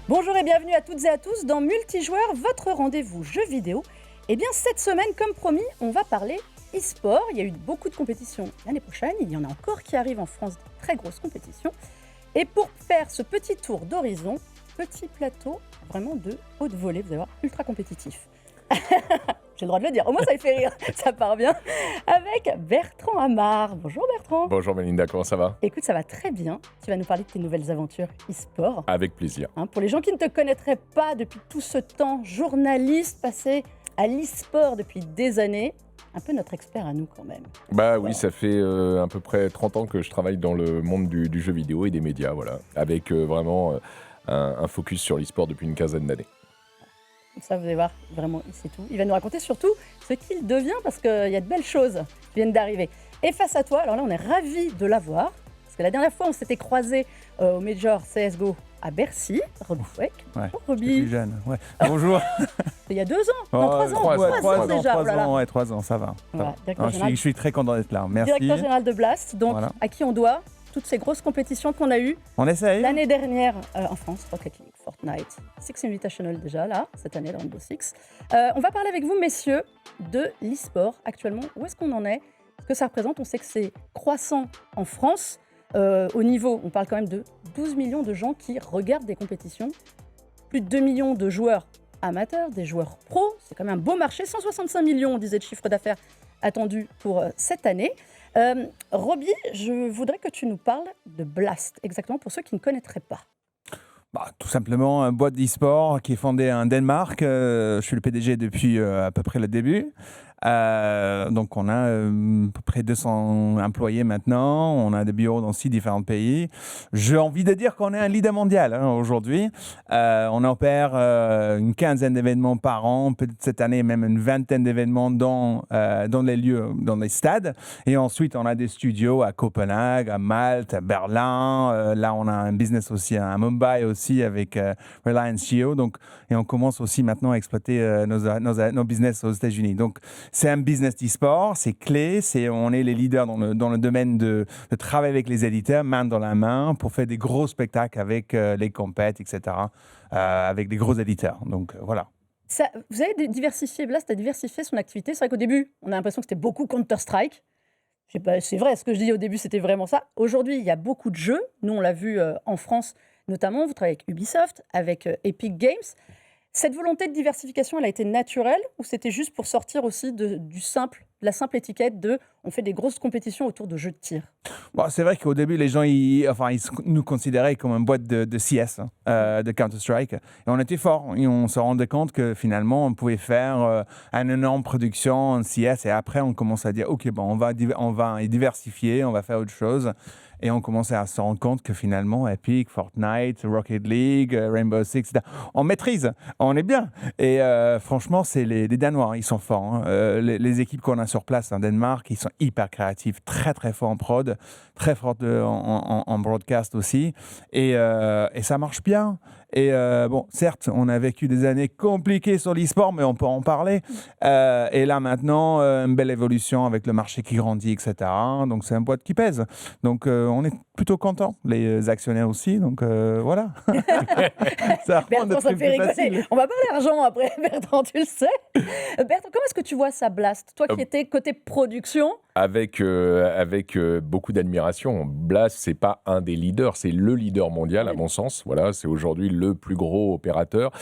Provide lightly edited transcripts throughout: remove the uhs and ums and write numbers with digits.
Bonjour et bienvenue à toutes et à tous dans Multijoueur, votre rendez-vous jeux vidéo. Eh bien cette semaine, comme promis, on va parler e-sport. Il y a eu beaucoup de compétitions l'année prochaine, il y en a encore qui arrivent en France, de très grosses compétitions. Et pour faire ce petit tour d'horizon, petit plateau vraiment de haute volée, vous allez voir, ultra compétitif. J'ai le droit de le dire, au moins ça me fait rire, ça part bien. Avec Bertrand Amar. Bonjour Bertrand. Bonjour Melinda, comment ça va? Écoute, ça va très bien. Tu vas nous parler de tes nouvelles aventures e-sport. Avec plaisir. Pour les gens qui ne te connaîtraient pas depuis tout ce temps, journaliste passé à l'e-sport depuis des années, un peu notre expert à nous quand même. Bah oui, ça fait à peu près 30 ans que je travaille dans le monde du jeu vidéo et des médias, voilà, avec vraiment un focus sur l'e-sport depuis une quinzaine d'années. Ça, vous allez voir, vraiment, c'est tout. Il va nous raconter surtout ce qu'il devient, parce qu'il y a de belles choses qui viennent d'arriver. Et face à toi, alors là, on est ravis de l'avoir, parce que la dernière fois, on s'était croisés au Major CSGO à Bercy. Roby Foueck. Ouais, Roby. plus jeune. Ouais. Bonjour. Il y a 2 ans, non, 3 ans, 3 ans déjà. 3 ans, ça va. Voilà, Non, je suis très content d'être là. Merci. Directeur général de Blast, donc Voilà. à qui on doit toutes ces grosses compétitions qu'on a eues On essaye. l'année dernière en France, Rocket League, Fortnite, Six Invitational déjà, là, cette année, le Rainbow Six. On va parler avec vous, messieurs, de l'e-sport actuellement. Où est-ce qu'on en est? Ce que ça représente, on sait que c'est croissant en France. Au niveau, on parle quand même de 12 millions de gens qui regardent des compétitions, plus de 2 millions de joueurs amateurs, des joueurs pros, c'est quand même un beau marché, 165 millions, on disait, de chiffre d'affaires attendu pour cette année. Roby, je voudrais que tu nous parles de Blast, exactement pour ceux qui ne connaîtraient pas. Tout simplement, une boîte d'e-sport qui est fondée en Danemark. Je suis le PDG depuis à peu près le début. Donc, on a à peu près 200 employés maintenant. On a des bureaux dans 6 différents pays. J'ai envie de dire qu'on est un leader mondial aujourd'hui. On opère une quinzaine d'événements par an, peut-être cette année même une vingtaine d'événements dans les lieux, dans les stades. Et ensuite, on a des studios à Copenhague, à Malte, à Berlin. Là, on a un business aussi à Mumbai aussi avec Reliance Jio. Donc, et on commence aussi maintenant à exploiter nos business aux États-Unis. Donc, c'est un business d'e-sport, c'est clé, on est les leaders dans le domaine de travailler avec les éditeurs, main dans la main, pour faire des gros spectacles avec les compètes, etc., avec des gros éditeurs. Donc, voilà. Ça, vous avez diversifié, Blast a diversifié son activité. C'est vrai qu'au début, on a l'impression que c'était beaucoup Counter-Strike. Je sais pas, c'est vrai, ce que je dis au début, c'était vraiment ça. Aujourd'hui, il y a beaucoup de jeux. Nous, on l'a vu en France, notamment. Vous travaillez avec Ubisoft, avec Epic Games. Cette volonté de diversification, elle a été naturelle ou c'était juste pour sortir aussi de la simple étiquette de on fait des grosses compétitions autour de jeux de tir? C'est vrai qu'au début, les gens ils nous considéraient comme une boîte de CS, de Counter-Strike. Et on était fort. Et on se rendait compte que finalement, on pouvait faire une énorme production en CS. Et après, on commence à dire, OK, on va diversifier, on va faire autre chose. Et on commençait à se rendre compte que finalement, Epic, Fortnite, Rocket League, Rainbow Six, etc., on maîtrise, on est bien. Et franchement, c'est les Danois, ils sont forts. Les équipes qu'on a sur place en Danemark, ils sont hyper créatifs, très très forts en prod, très forts en broadcast aussi. Et ça marche bien. Et certes, on a vécu des années compliquées sur l'e-sport, mais on peut en parler. Et là maintenant, une belle évolution avec le marché qui grandit, etc. Donc c'est une boîte qui pèse. Donc on est plutôt contents, les actionnaires aussi. Donc voilà. Bertrand, ça me fait rigoler. On va parler argent après, Bertrand, tu le sais. Bertrand, comment est-ce que tu vois ça, Blast? Toi qui étais côté production. Avec beaucoup d'admiration. Blast, c'est pas un des leaders, c'est le leader mondial à mon sens. Voilà, c'est aujourd'hui le plus gros opérateur.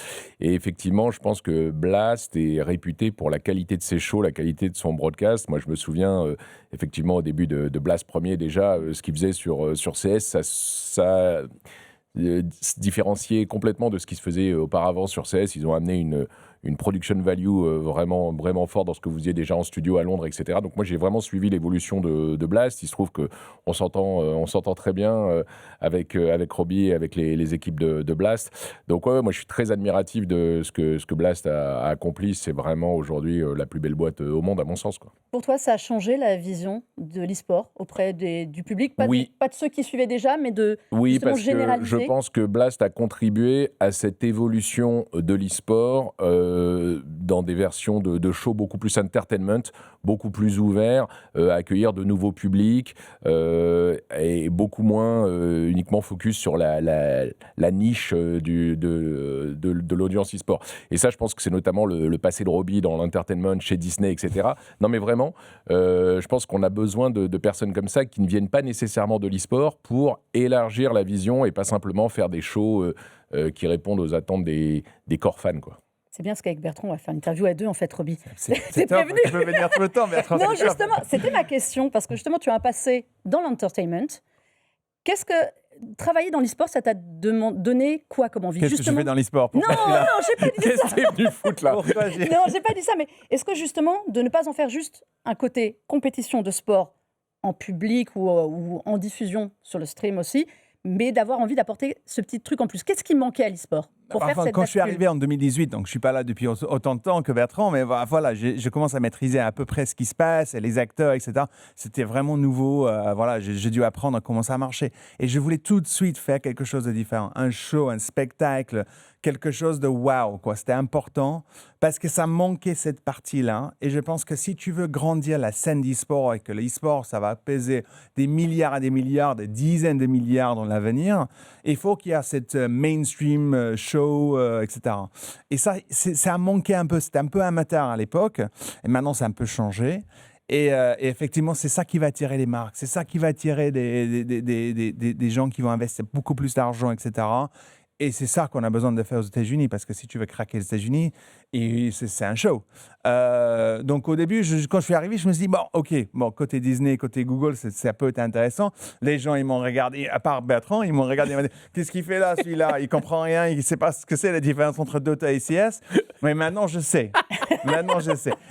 Et effectivement, je pense que Blast est réputé pour la qualité de ses shows, la qualité de son broadcast. Moi, je me souviens effectivement au début de Blast Premier déjà, ce qu'il faisait sur CS, ça se différenciait complètement de ce qui se faisait auparavant sur CS. Ils ont amené une production value vraiment, vraiment forte dans ce que vous faisiez déjà en studio à Londres, etc. Donc moi, j'ai vraiment suivi l'évolution de Blast. Il se trouve qu'on s'entend très bien avec Roby et avec les équipes de Blast. Donc moi, je suis très admiratif de ce que Blast a accompli. C'est vraiment aujourd'hui la plus belle boîte au monde, à mon sens, quoi. Pour toi, ça a changé la vision de l'e-sport auprès du public, pas de ceux qui suivaient déjà, mais de parce que je pense que Blast a contribué à cette évolution de l'e-sport dans des versions de shows beaucoup plus entertainment, beaucoup plus ouverts, accueillir de nouveaux publics et beaucoup moins uniquement focus sur la niche de l'audience e-sport. Et ça, je pense que c'est notamment le passé de Robbie dans l'entertainment chez Disney, etc. Non, mais vraiment, je pense qu'on a besoin de personnes comme ça qui ne viennent pas nécessairement de l'e-sport pour élargir la vision et pas simplement faire des shows qui répondent aux attentes des corps fans, quoi. C'est bien, parce qu'avec Bertrand, on va faire une interview à deux, en fait, Robbie. C'est top, prévenu. tu peux venir tout le temps, Bertrand. Non, justement, c'était ma question, parce que justement, tu as un passé dans l'entertainment. Qu'est-ce que travailler dans l'e-sport, ça t'a donné quoi comme envie? Qu'est-ce que je fais dans l'e-sport? Non, j'ai pas dit Qu'est-ce ça. que t'es venu foutre là? Pourquoi Non, j'ai pas dit ça, mais est-ce que justement, de ne pas en faire juste un côté compétition de sport en public ou en diffusion sur le stream aussi, mais d'avoir envie d'apporter ce petit truc en plus? Qu'est-ce qui manquait à l'e-sport pour faire cette quand je suis bascule? arrivé en 2018, donc je suis pas là depuis autant de temps que Bertrand, mais voilà, je commence à maîtriser à peu près ce qui se passe, les acteurs, etc. C'était vraiment nouveau. Voilà, j'ai dû apprendre comment ça marchait. Et je voulais tout de suite faire quelque chose de différent, un show, un spectacle, quelque chose de wow, quoi. C'était important parce que ça manquait cette partie-là. Et je pense que si tu veux grandir la scène d'e-sport et que l'e-sport, ça va peser des milliards et des milliards, des dizaines de milliards dans l'avenir, il faut qu'il y ait cette mainstream show, etc. Et ça a manqué un peu. C'était un peu amateur à l'époque. Et maintenant, c'est un peu changé. Et effectivement, c'est ça qui va attirer les marques. C'est ça qui va attirer des gens qui vont investir beaucoup plus d'argent, etc. Et c'est ça qu'on a besoin de faire aux États-Unis, parce que si tu veux craquer les États-Unis, c'est un show. Donc au début, quand je suis arrivé, je me suis dit, côté Disney, côté Google, ça peut être intéressant. Les gens, ils m'ont regardé, à part Bertrand, ils m'ont regardé, ils m'ont dit, qu'est-ce qu'il fait là, celui-là? Il comprend rien, il ne sait pas ce que c'est la différence entre Dota et CS. Mais maintenant, je sais.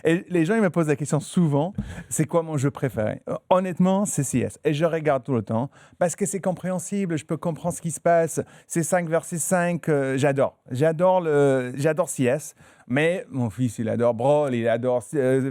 Et les gens, ils me posent la question souvent, c'est quoi mon jeu préféré? Honnêtement, c'est CS. Et je regarde tout le temps, parce que c'est compréhensible, je peux comprendre ce qui se passe. C'est 5 versus 5, j'adore. J'adore CS. Mais mon fils, il adore Brawl, il adore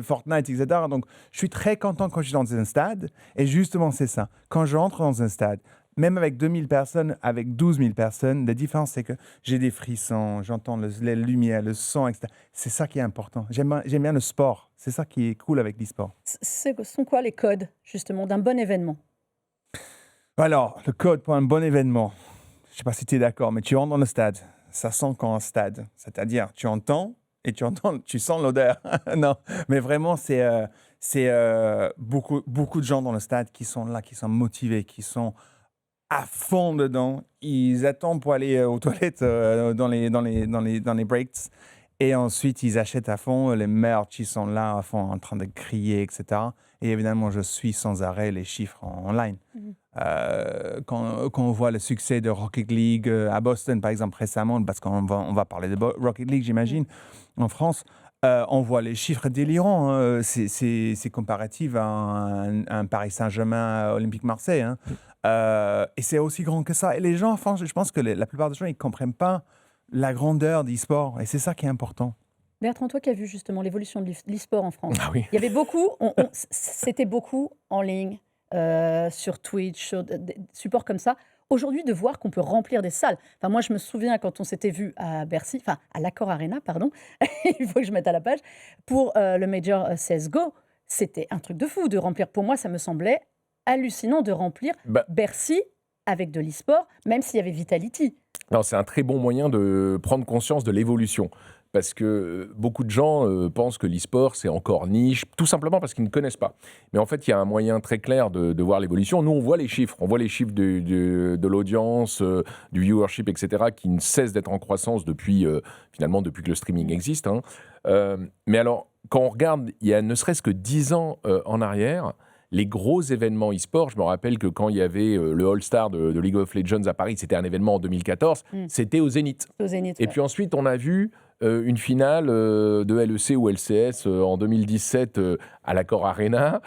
Fortnite, etc. Donc, je suis très content quand je suis dans un stade. Et justement, c'est ça. Quand j'entre dans un stade, même avec 2000 personnes, avec 12 000 personnes, la différence, c'est que j'ai des frissons, j'entends les lumières, le son, etc. C'est ça qui est important. J'aime bien le sport. C'est ça qui est cool avec l'e-sport. Ce sont quoi les codes, justement, d'un bon événement? Alors, le code pour un bon événement, je ne sais pas si tu es d'accord, mais tu rentres dans le stade. Ça sent comme un stade. C'est-à-dire, tu entends et tu sens l'odeur. Non, mais vraiment, c'est beaucoup de gens dans le stade qui sont là, qui sont motivés, qui sont à fond dedans. Ils attendent pour aller aux toilettes dans les breaks. Et ensuite, ils achètent à fond les merch, ils sont là à fond en train de crier, etc. Et évidemment, je suis sans arrêt les chiffres en ligne. Quand on voit le succès de Rocket League à Boston, par exemple, récemment, parce qu'on va parler de Rocket League, j'imagine, en France, on voit les chiffres délirants. Hein. C'est comparatif à un Paris Saint-Germain Olympique Marseille. Hein. Et c'est aussi grand que ça. Et les gens, enfin, je pense que la plupart des gens, ils ne comprennent pas la grandeur d'e-sport. Et c'est ça qui est important. Bertrand, toi qui as vu justement l'évolution de l'e-sport en France, Ah oui. il y avait beaucoup, c'était beaucoup en ligne, sur Twitch, sur des supports comme ça. Aujourd'hui, de voir qu'on peut remplir des salles. Enfin, moi, je me souviens quand on s'était vu à Bercy, enfin à l'Accor Arena, pardon, il faut que je mette à la page, pour le Major CSGO, c'était un truc de fou de remplir. Pour moi, ça me semblait hallucinant de remplir Bercy avec de l'e-sport, même s'il y avait Vitality. Non, c'est un très bon moyen de prendre conscience de l'évolution. Parce que beaucoup de gens pensent que l'e-sport, c'est encore niche, tout simplement parce qu'ils ne connaissent pas. Mais en fait, il y a un moyen très clair de voir l'évolution. Nous, on voit les chiffres. On voit les chiffres de l'audience, du viewership, etc., qui ne cessent d'être en croissance depuis que le streaming existe. Hein. Mais alors, quand on regarde, il y a ne serait-ce que 10 ans en arrière, les gros événements e-sport, je me rappelle que quand il y avait le All-Star de League of Legends à Paris, c'était un événement en 202014, c'était au Zénith. Au Zénith, Et puis ensuite, on a vu une finale de LEC ou LCS en 2017 à l'Accor Arena.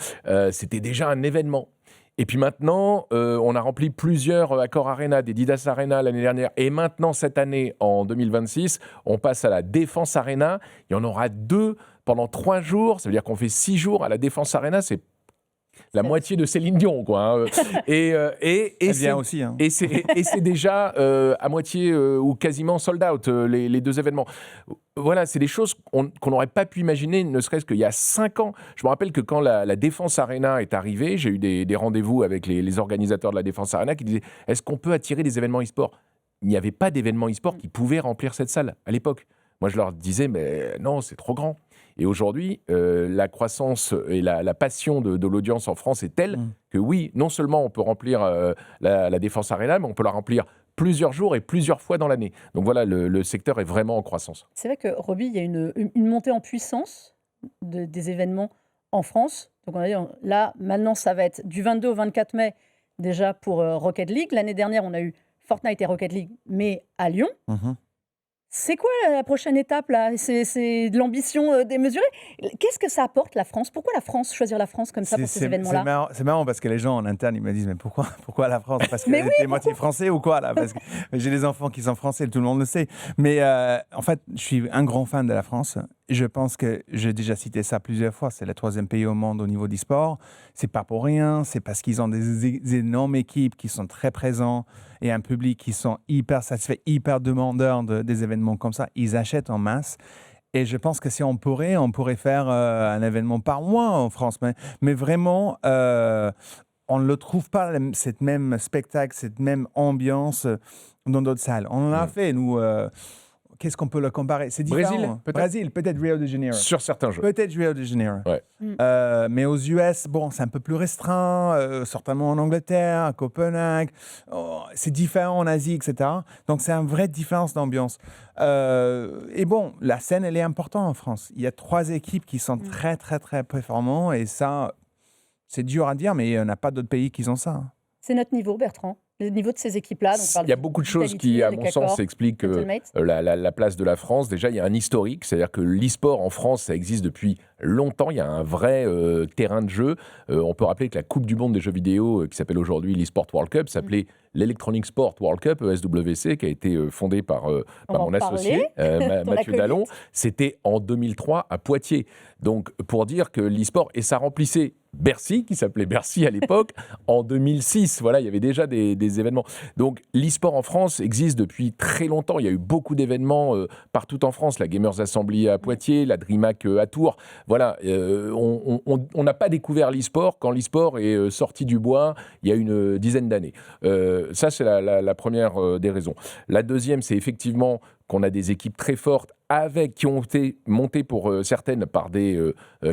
C'était déjà un événement. Et puis maintenant, on a rempli plusieurs Accor Arena, des Didas Arena l'année dernière. Et maintenant, cette année, en 2026, on passe à la Défense Arena. Il y en aura 2 pendant 3 jours. Ça veut dire qu'on fait 6 jours à la Défense Arena. la moitié de Céline Dion, quoi. Hein. Et Elle c'est vient aussi. Hein. et c'est déjà à moitié ou quasiment sold out, les deux événements. Voilà, c'est des choses qu'on n'aurait pas pu imaginer, ne serait-ce qu'il y a 5 ans. Je me rappelle que quand la Défense Arena est arrivée, j'ai eu des rendez-vous avec les organisateurs de la Défense Arena qui disaient « Est-ce qu'on peut attirer des événements e-sport ?» Il n'y avait pas d'événements e-sport qui pouvaient remplir cette salle à l'époque. Moi, je leur disais « Mais non, c'est trop grand ». Et aujourd'hui, la croissance et la passion de l'audience en France est telle que oui, non seulement on peut remplir la Défense Arena, mais on peut la remplir plusieurs jours et plusieurs fois dans l'année. Donc voilà, le secteur est vraiment en croissance. C'est vrai que, Roby, il y a une montée en puissance des événements en France. Donc on a dit, là, maintenant, ça va être du 22 au 24 mai, déjà pour Rocket League. L'année dernière, on a eu Fortnite et Rocket League, mais à Lyon. C'est quoi la prochaine étape là? C'est de l'ambition démesurée. Qu'est-ce que ça apporte la France? Pourquoi la France, choisir la France comme ça pour ces événements-là? C'est marrant parce que les gens en interne ils me disent mais pourquoi la France? Parce que Mais oui, t'es moitié français ou quoi là? Parce que j'ai des enfants qui sont français, tout le monde le sait. Mais en fait, je suis un grand fan de la France. Je pense que j'ai déjà cité ça plusieurs fois. C'est le 3e pays au monde au niveau du sport. C'est pas pour rien. C'est parce qu'ils ont des énormes équipes qui sont très présents et un public qui sont hyper satisfaits, hyper demandeurs des événements comme ça. Ils achètent en masse. Et je pense que si on pourrait faire un événement par mois en France. Mais vraiment, on ne le trouve pas, cette même spectacle, cette même ambiance dans d'autres salles. On en a fait, nous. Qu'est-ce qu'on peut le comparer? C'est différent. Brésil, peut-être Rio de Janeiro. Sur certains jeux. Peut-être Rio de Janeiro. Ouais. Mais aux US, bon, c'est un peu plus restreint, certainement en Angleterre, à Copenhague. C'est différent en Asie, etc. Donc, c'est une vraie différence d'ambiance. Et bon, la scène, elle est importante en France. Il y a 3 équipes qui sont très, très, très performantes. Et ça, c'est dur à dire, mais il n'y en a pas d'autres pays qui ont ça. C'est notre niveau, Bertrand. Le niveau de ces équipes-là. Il y a beaucoup de choses qui, à mon sens, expliquent la place de la France. Déjà, il y a un historique, c'est-à-dire que l'e-sport en France, ça existe depuis longtemps. Il y a un vrai terrain de jeu. On peut rappeler que la Coupe du Monde des jeux vidéo, qui s'appelle aujourd'hui l'e-Sport World Cup, s'appelait l'Electronic Sport World Cup, ESWC, qui a été fondé par mon associé, Mathieu Dallon. C'était en 2003 à Poitiers. Donc, pour dire que l'e-sport, et ça remplissait Bercy, qui s'appelait Bercy à l'époque, en 2006. Voilà, il y avait déjà des événements. Donc, l'e-sport en France existe depuis très longtemps. Il y a eu beaucoup d'événements partout en France. La Gamers Assembly à Poitiers, la DreamHack à Tours. Voilà, on n'a pas découvert l'e-sport quand l'e-sport est sorti du bois il y a une dizaine d'années. Ça, c'est la première des raisons. La deuxième, c'est effectivement qu'on a des équipes très fortes qui ont été montées pour certaines par des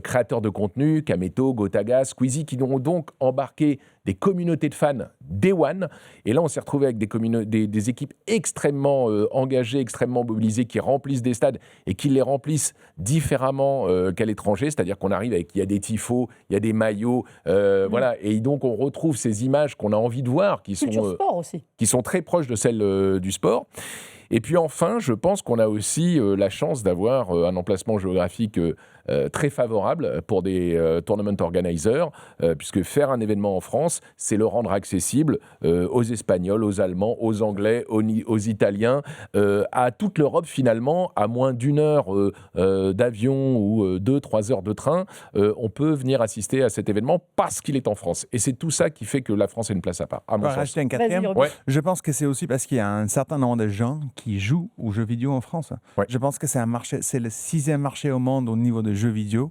créateurs de contenu, Kameto, Gotaga, Squeezie, qui ont donc embarqué des communautés de fans Day One. Et là, on s'est retrouvé avec des équipes extrêmement engagées, extrêmement mobilisées, qui remplissent des stades et qui les remplissent différemment qu'à l'étranger. C'est-à-dire qu'on arrive il y a des tifos, il y a des maillots, voilà. Et donc, on retrouve ces images qu'on a envie de voir, qui sont très proches de celles du sport. Et puis enfin, je pense qu'on a aussi la chance d'avoir un emplacement géographique très favorable pour des tournament organizers, puisque faire un événement en France, c'est le rendre accessible aux Espagnols, aux Allemands, aux Anglais, aux Italiens, à toute l'Europe finalement, à moins d'1 heure d'avion ou 2-3 heures de train, on peut venir assister à cet événement parce qu'il est en France. Et c'est tout ça qui fait que la France est une place à part, à mon sens. Rajouter un 4e. Je pense que c'est aussi parce qu'il y a un certain nombre de gens qui jouent aux jeux vidéo en France. Je pense que c'est un marché, c'est le 6e marché au monde au niveau de jeux vidéo.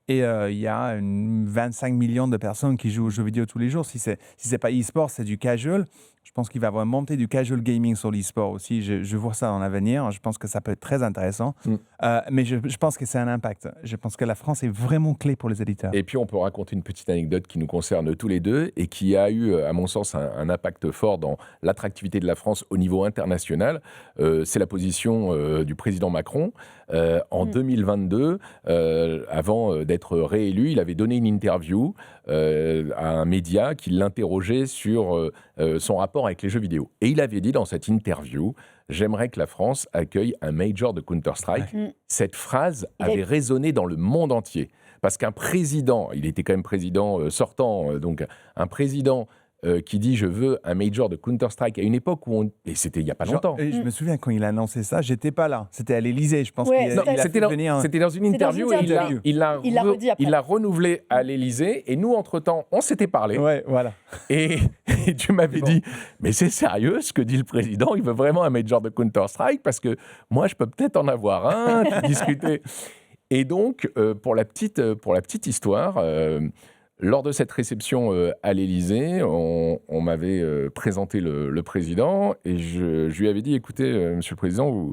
Et il y a 25 millions de personnes qui jouent aux jeux vidéo tous les jours. Si c'est pas e-sport, c'est du casual. Je pense qu'il va y avoir une montée du casual gaming sur l'e-sport aussi. Je vois ça dans l'avenir. Je pense que ça peut être très intéressant. Mais je pense que c'est un impact. Je pense que la France est vraiment clé pour les éditeurs. Et puis, on peut raconter une petite anecdote qui nous concerne tous les deux et qui a eu, à mon sens, un impact fort dans l'attractivité de la France au niveau international. C'est la position du président Macron. En 2022, avant d'être réélu, il avait donné une interview à un média qui l'interrogeait sur son rapport avec les jeux vidéo. Et il avait dit dans cette interview « J'aimerais que la France accueille un major de Counter-Strike ». Cette phrase avait résonné dans le monde entier. Parce qu'un président, il était quand même président sortant, donc un président qui dit je veux un major de Counter-Strike à une époque où et c'était il n'y a pas longtemps. Je me souviens quand il a annoncé ça, j'étais pas là. C'était à l'Élysée, je pense. Ouais, C'était dans une interview et il l'a renouvelé à l'Élysée et nous, entre-temps, on s'était parlé. Ouais, voilà. Et tu m'avais dit, mais c'est sérieux ce que dit le président, il veut vraiment un major de Counter-Strike parce que moi, je peux peut-être en avoir un, tu discutais. Et donc, pour la petite histoire, lors de cette réception à l'Élysée, on m'avait présenté le président et je lui avais dit, écoutez, monsieur le président,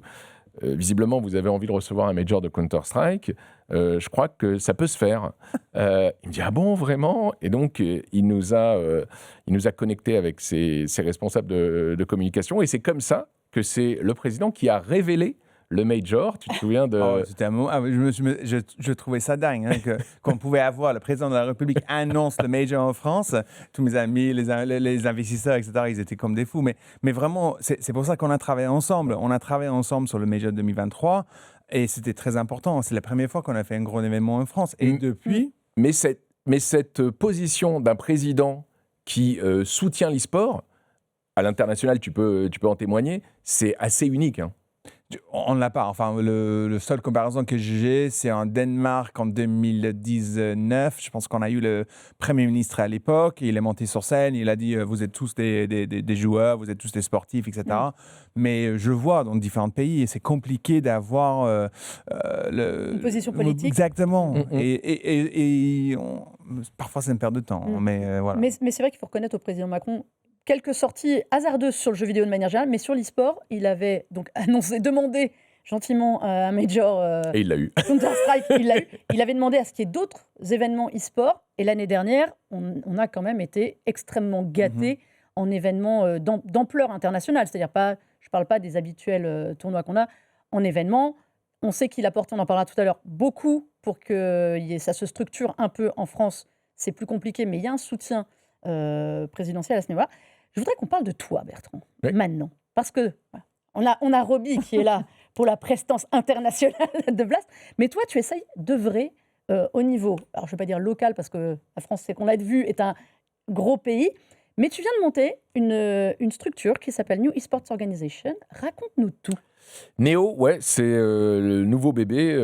visiblement, vous avez envie de recevoir un major de Counter-Strike. Je crois que ça peut se faire. Il me dit, ah bon, vraiment ? Et donc, il nous a connectés avec ses responsables de communication. Et c'est comme ça que c'est le président qui a révélé le major. Tu te souviens de... C'était un moment... je trouvais ça dingue qu'on pouvait avoir le président de la République annonce le major en France. Tous mes amis, les investisseurs, etc., ils étaient comme des fous. Mais vraiment, c'est pour ça qu'on a travaillé ensemble. On a travaillé ensemble sur le major 2023 et c'était très important. C'est la première fois qu'on a fait un gros événement en France. Et depuis... Mais cette position d'un président qui soutient l'e-sport, à l'international, tu peux en témoigner, c'est assez unique, hein. On ne l'a pas. Enfin, le seul comparaison que j'ai, c'est en Danemark en 2019. Je pense qu'on a eu le Premier ministre à l'époque. Il est monté sur scène. Il a dit vous êtes tous des joueurs, vous êtes tous des sportifs, etc. Mais je vois dans différents pays, et c'est compliqué d'avoir une position politique. Exactement. Parfois, c'est une perte de temps. Mais voilà. Mais c'est vrai qu'il faut reconnaître au président Macron quelques sorties hasardeuses sur le jeu vidéo de manière générale, mais sur l'e-sport, il avait donc demandé gentiment un major et il l'a eu. Counter-Strike, il l'a eu. Il avait demandé à ce qu'il y ait d'autres événements e-sport, et l'année dernière, on a quand même été extrêmement gâtés en événements d'ampleur internationale, c'est-à-dire je ne parle pas des habituels tournois qu'on a, en événements. On sait qu'il apporte, on en parlera tout à l'heure, beaucoup pour que ça se structure un peu en France. C'est plus compliqué, mais il y a un soutien présidentiel à ce niveau-là. Je voudrais qu'on parle de toi, Bertrand, maintenant. Parce que on a Roby qui est là pour la prestance internationale de Blast. Mais toi, tu essayes d'œuvrer au niveau, alors je ne vais pas dire local, parce que la France, c'est qu'on l'a vu, est un gros pays. Mais tu viens de monter une structure qui s'appelle New Esports Organization. Raconte-nous tout. Néo, c'est le nouveau bébé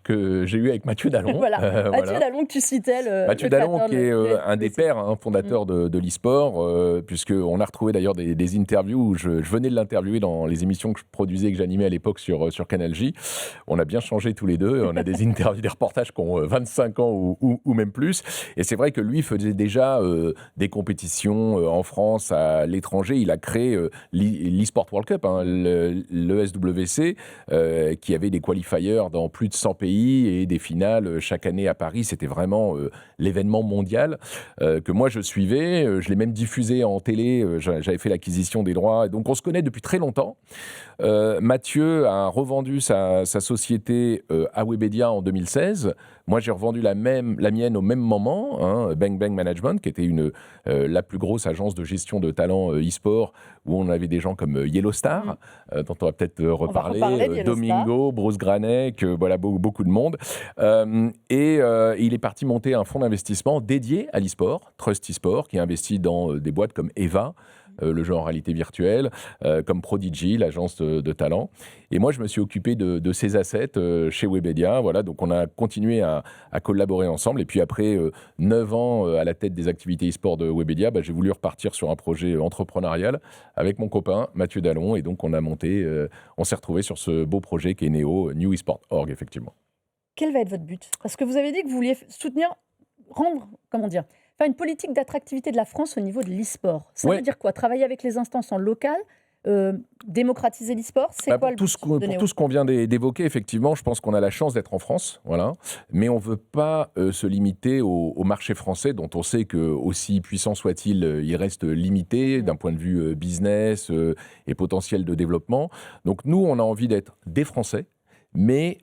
que j'ai eu avec Mathieu Dallon. Mathieu Dallon que tu citais. Mathieu Dallon qui est un des pères fondateurs de l'e-sport, puisqu'on a retrouvé d'ailleurs des interviews où je venais de l'interviewer dans les émissions que je produisais et que j'animais à l'époque sur Canal J. On a bien changé tous les deux. On a des interviews, des reportages qui ont 25 ans ou même plus. Et c'est vrai que lui faisait déjà des compétitions en France, à l'étranger. Il a créé l'e-sport World Cup, le SWC, qui avait des qualifiers dans plus de 100 pays et des finales chaque année à Paris. C'était vraiment l'événement mondial que moi je suivais. Je l'ai même diffusé en télé. J'avais fait l'acquisition des droits. Donc on se connaît depuis très longtemps. Mathieu a revendu sa société à Webedia en 2016. Moi, j'ai revendu la mienne au même moment, Bang Bang Management, qui était la plus grosse agence de gestion de talents e-sport, où on avait des gens comme Yellowstar, dont on va peut-être reparler, Domingo, Bruce Granek, voilà, beaucoup de monde. Et il est parti monter un fonds d'investissement dédié à l'e-sport, Trust eSport, qui investit dans des boîtes comme Eva, le jeu en réalité virtuelle, comme Prodigy, l'agence de talent. Et moi, je me suis occupé de ces assets chez Webedia. Voilà, donc on a continué à collaborer ensemble. Et puis après 9 ans à la tête des activités e-sport de Webedia, j'ai voulu repartir sur un projet entrepreneurial avec mon copain Mathieu Dallon. Et donc on a monté, on s'est retrouvé sur ce beau projet qui est Néo, New Esport Org, effectivement. Quel va être votre but ? Parce que vous avez dit que vous vouliez soutenir, faire une politique d'attractivité de la France au niveau de l'e-sport. Ça veut dire quoi ? Travailler avec les instances en local, démocratiser l'e-sport, c'est quoi le but Pour tout ce qu'on vient d'évoquer, effectivement, je pense qu'on a la chance d'être en France, voilà. Mais on ne veut pas se limiter au marché français, dont on sait que, aussi puissant soit-il, il reste limité d'un point de vue business et potentiel de développement. Donc nous, on a envie d'être des Français, mais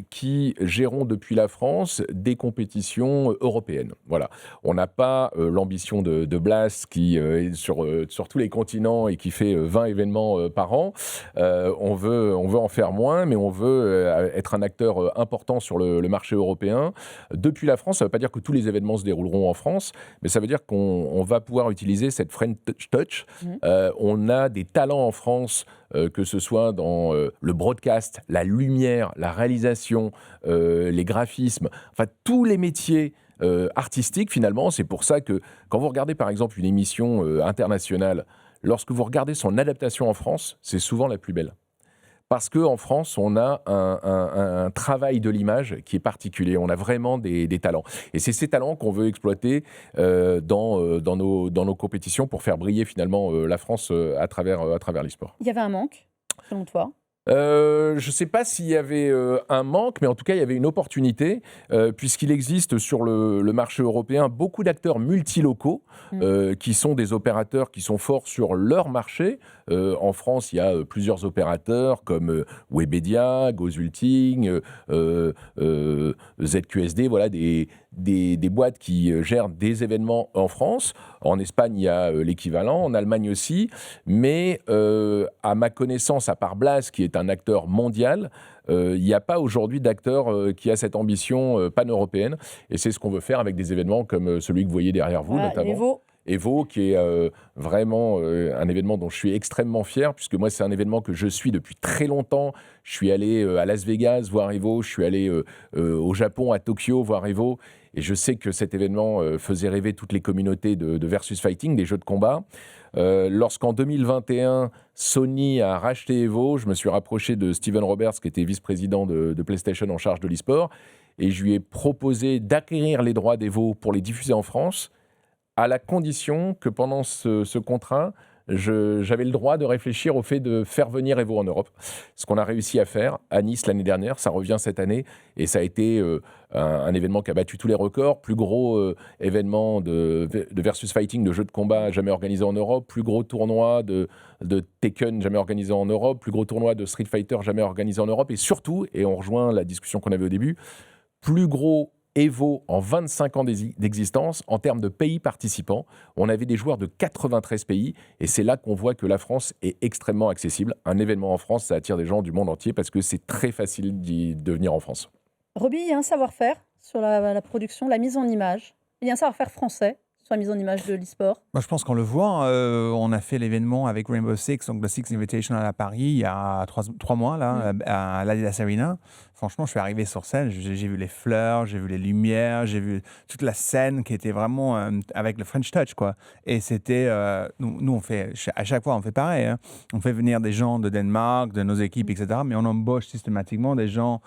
qui gérons depuis la France des compétitions européennes. Voilà. On n'a pas l'ambition de Blast qui est sur tous les continents et qui fait 20 événements par an. On veut en faire moins, mais on veut être un acteur important sur le marché européen. Depuis la France, ça ne veut pas dire que tous les événements se dérouleront en France, mais ça veut dire qu'on va pouvoir utiliser cette French Touch. On a des talents en France, que ce soit dans le broadcast, la lumière, la réalisation, les graphismes, enfin tous les métiers artistiques finalement. C'est pour ça que quand vous regardez par exemple une émission internationale, lorsque vous regardez son adaptation en France, c'est souvent la plus belle. Parce qu'en France, on a un travail de l'image qui est particulier. On a vraiment des talents. Et c'est ces talents qu'on veut exploiter dans nos compétitions pour faire briller finalement la France à travers l'e-sport. Il y avait un manque, selon toi? Je ne sais pas s'il y avait un manque, mais en tout cas, il y avait une opportunité, puisqu'il existe sur le marché européen beaucoup d'acteurs multilocaux qui sont des opérateurs qui sont forts sur leur marché. En France, il y a plusieurs opérateurs comme Webedia, Gozulting, ZQSD, voilà, des boîtes qui gèrent des événements en France. En Espagne, il y a l'équivalent, en Allemagne aussi. Mais à ma connaissance, à part Blast, qui est un acteur mondial, il n'y a pas aujourd'hui d'acteur qui a cette ambition pan-européenne. Et c'est ce qu'on veut faire avec des événements comme celui que vous voyez derrière vous, Voilà, notamment. Evo, qui est vraiment un événement dont je suis extrêmement fier, puisque moi, c'est un événement que je suis depuis très longtemps. Je suis allé à Las Vegas voir Evo, je suis allé au Japon, à Tokyo, voir Evo. Et je sais que cet événement faisait rêver toutes les communautés de versus fighting, des jeux de combat. Lorsqu'en 2021, Sony a racheté Evo, je me suis rapproché de Steven Roberts, qui était vice-président de PlayStation en charge de l'e-sport, et je lui ai proposé d'acquérir les droits d'Evo pour les diffuser en France, à la condition que pendant ce contrat, j'avais le droit de réfléchir au fait de faire venir Evo en Europe. Ce qu'on a réussi à faire à Nice l'année dernière, ça revient cette année, et ça a été un événement qui a battu tous les records, plus gros événement de versus fighting, de jeux de combat jamais organisé en Europe, plus gros tournoi de Tekken jamais organisé en Europe, plus gros tournoi de Street Fighter jamais organisé en Europe, et surtout, et on rejoint la discussion qu'on avait au début, plus gros Evo en 25 ans d'existence, en termes de pays participants. On avait des joueurs de 93 pays, et c'est là qu'on voit que la France est extrêmement accessible. Un événement en France, ça attire des gens du monde entier, parce que c'est très facile de venir en France. Roby, il y a un savoir-faire sur la production, la mise en image. Il y a un savoir-faire français sur la mise en image de l'e-sport. Moi, je pense qu'on le voit. On a fait l'événement avec Rainbow Six, donc le Six Invitational à Paris, il y a 3 mois, là, à l'Adidas Arena. Franchement, je suis arrivé sur scène, j'ai vu les fleurs, j'ai vu les lumières, j'ai vu toute la scène qui était vraiment avec le French Touch, quoi. Et c'était... nous, on fait... À chaque fois, on fait pareil. Hein. On fait venir des gens de Danemark, de nos équipes, etc. Mais on embauche systématiquement des gens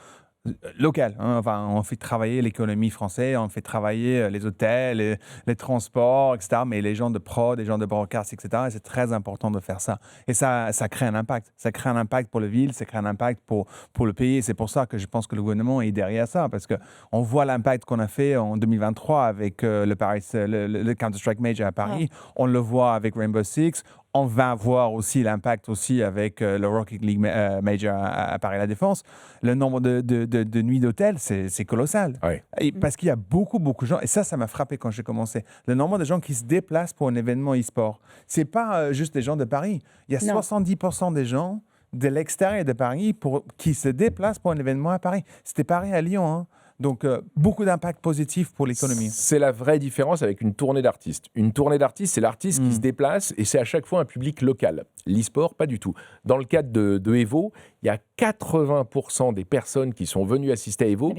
local. Hein. Enfin, on fait travailler l'économie française, on fait travailler les hôtels, les transports, etc. Mais les gens de prod, les gens de broadcast, etc. Et c'est très important de faire ça. Et ça crée un impact. Ça crée un impact pour la ville, ça crée un impact pour le pays. Et c'est pour ça que je pense que le gouvernement est derrière ça, parce qu'on voit l'impact qu'on a fait en 2023 avec le Counter-Strike Major à Paris. On le voit avec Rainbow Six. On va voir aussi l'impact aussi avec le Rocket League Major à Paris La Défense. Le nombre de nuits d'hôtel, c'est colossal. Ouais. Et parce qu'il y a beaucoup de gens, et ça m'a frappé quand j'ai commencé, le nombre de gens qui se déplacent pour un événement e-sport. C'est pas juste des gens de Paris. Il y a 70% des gens de l'extérieur de Paris qui se déplacent pour un événement à Paris. C'était pareil à Lyon, hein. Donc, beaucoup d'impact positif pour l'économie. C'est la vraie différence avec une tournée d'artistes. Une tournée d'artistes, c'est l'artiste qui se déplace et c'est à chaque fois un public local. L'e-sport, pas du tout. Dans le cadre de Evo, il y a 80% des personnes qui sont venues assister à Evo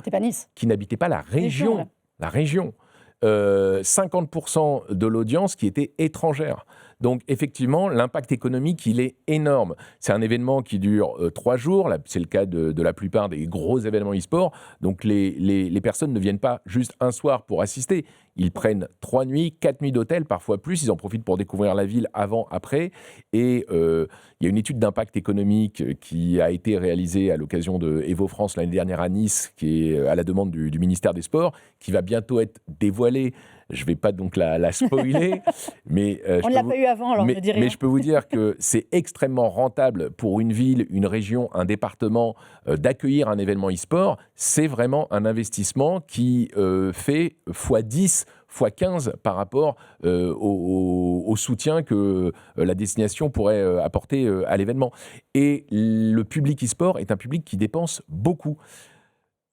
qui n'habitaient pas la région. La région. 50% de l'audience qui était étrangère. Donc, effectivement, l'impact économique, il est énorme. C'est un événement qui dure 3 jours. C'est le cas de la plupart des gros événements e-sport. Donc, les personnes ne viennent pas juste un soir pour assister. Ils prennent 3 nuits, 4 nuits d'hôtel, parfois plus. Ils en profitent pour découvrir la ville avant, après. Et il y a une étude d'impact économique qui a été réalisée à l'occasion de Evo France l'année dernière à Nice, qui est à la demande du ministère des Sports, qui va bientôt être dévoilée. Je ne vais pas donc la spoiler, mais On ne l'a pas eu avant, alors je ne dis rien. mais je peux vous dire que c'est extrêmement rentable pour une ville, une région, un département d'accueillir un événement e-sport. C'est vraiment un investissement qui fait x10, x15 par rapport au soutien que la destination pourrait apporter à l'événement. Et le public e-sport est un public qui dépense beaucoup.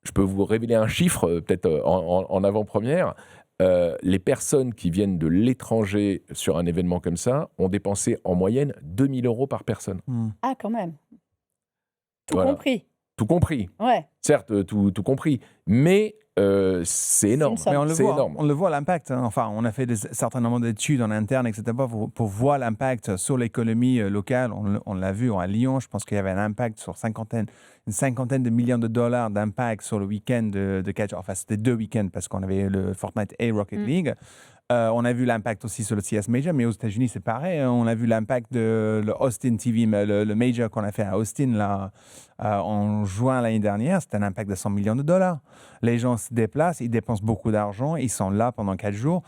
Je peux vous révéler un chiffre, peut-être en avant-première. Les personnes qui viennent de l'étranger sur un événement comme ça ont dépensé en moyenne 2 000 € par personne. Ah, quand même. Tout Voilà. compris. Tout compris. Ouais. Certes, tout compris. Mais c'est énorme. somme. Mais on le C'est voit, énorme. on le voit l'impact. Enfin, on a fait un certain nombre d'études en interne, etc., pour voir l'impact sur l'économie locale. On l'a vu à Lyon. Je pense qu'il y avait un impact sur une cinquantaine de millions de dollars d'impact sur le week-end de catch. Enfin, c'était 2 week-ends parce qu'on avait le Fortnite et Rocket League. On a vu l'impact aussi sur le CS Major, mais aux États-Unis, c'est pareil. On a vu l'impact de le Austin TV, le Major qu'on a fait à Austin là, en juin l'année dernière. C'était un impact de 100 millions de dollars. Les gens se déplacent, ils dépensent beaucoup d'argent, ils sont là pendant 4 jours.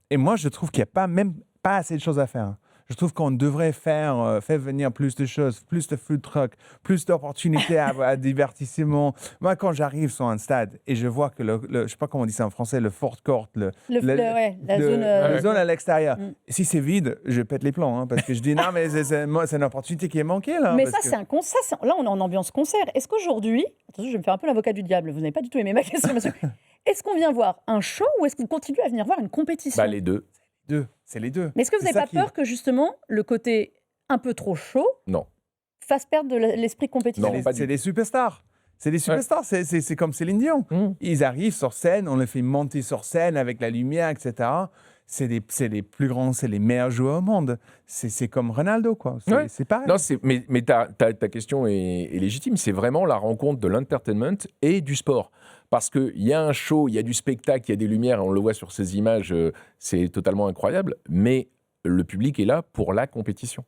Et moi, je trouve qu'il n'y a même pas assez de choses à faire. Je trouve qu'on devrait faire venir plus de choses, plus de food trucks, plus d'opportunités à divertissement. Moi, quand j'arrive sur un stade et je vois que je ne sais pas comment on dit ça en français, le fourth court, La zone. à l'extérieur. Si c'est vide, je pète les plombs, parce que je dis non, mais c'est une opportunité qui est manquée là. Mais ça, c'est un concert. Là, on est en ambiance concert. Est-ce qu'aujourd'hui, attention, je vais me faire un peu l'avocat du diable. Vous n'avez pas du tout aimé ma question, monsieur. Est-ce qu'on vient voir un show ou est-ce qu'on continue à venir voir une compétition? Les deux. C'est les deux. Mais est-ce que vous n'avez pas peur que justement le côté un peu trop chaud Non. fasse perdre de l'esprit compétitif? Non, pas du C'est des superstars. C'est des superstars. C'est comme Céline Dion. Ils arrivent sur scène, on les fait monter sur scène avec la lumière, etc. C'est les plus grands, c'est les meilleurs joueurs au monde. C'est comme Ronaldo, quoi. C'est pareil. Non, mais ta question est légitime. C'est vraiment la rencontre de l'entertainment et du sport. Parce qu'il y a un show, il y a du spectacle, il y a des lumières, on le voit sur ces images, c'est totalement incroyable. Mais le public est là pour la compétition.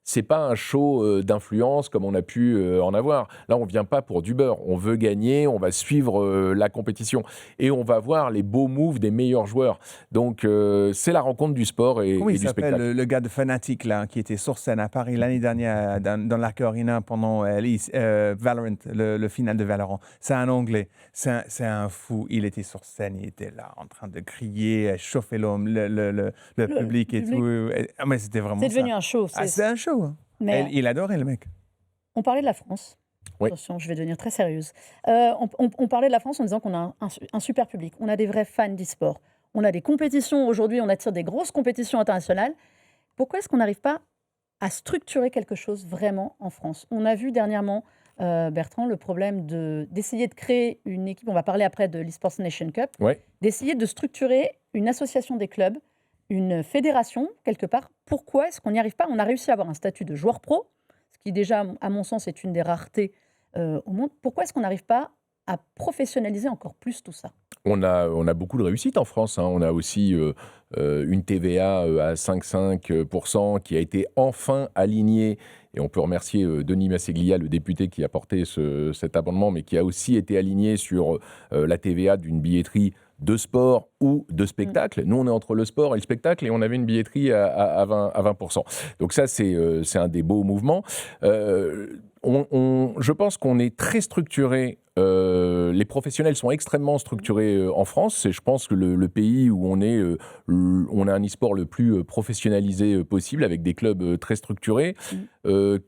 C'est pas un show d'influence comme on a pu en avoir. Là, on vient pas pour du beurre. On veut gagner, on va suivre la compétition. Et on va voir les beaux moves des meilleurs joueurs. Donc, c'est la rencontre du sport et Comment il du s'appelle spectacle. le gars de Fnatic, là, qui était sur scène à Paris l'année dernière dans l'Arc Arena pendant Valorant, le final de Valorant. C'est un Anglais. C'est un fou. Il était sur scène, il était là en train de crier, chauffer l'homme, le public et tout. Mais c'était vraiment C'est devenu un show. C'est un show. Mais Il adorait le mec. on parlait de la France. Oui. Attention, je vais devenir très sérieuse. On parlait de la France en disant qu'on a un super public. On a des vrais fans d'e-sport. On a des compétitions. Aujourd'hui, on attire des grosses compétitions internationales. Pourquoi est-ce qu'on n'arrive pas à structurer quelque chose vraiment en France? On a vu dernièrement, Bertrand, le problème d'essayer de créer une équipe. On va parler après de l'eSports Nation Cup. Ouais. D'essayer de structurer une association des clubs, une fédération, quelque part. Pourquoi est-ce qu'on n'y arrive pas? On a réussi à avoir un statut de joueur pro, ce qui déjà, à mon sens, est une des raretés au monde. Pourquoi est-ce qu'on n'arrive pas à professionnaliser encore plus tout ça? On a beaucoup de réussite en France. On a aussi une TVA à 5,5% qui a été enfin alignée. Et on peut remercier Denis Masseglia, le député qui a porté cet amendement, mais qui a aussi été aligné sur la TVA d'une billetterie de sport ou de spectacle. Nous, on est entre le sport et le spectacle et on avait une billetterie à 20%. Donc ça, c'est un des beaux mouvements. Je pense qu'on est très structuré. Les professionnels sont extrêmement structurés en France. C'est, je pense, que le pays où on a un e-sport le plus professionnalisé possible, avec des clubs très structurés.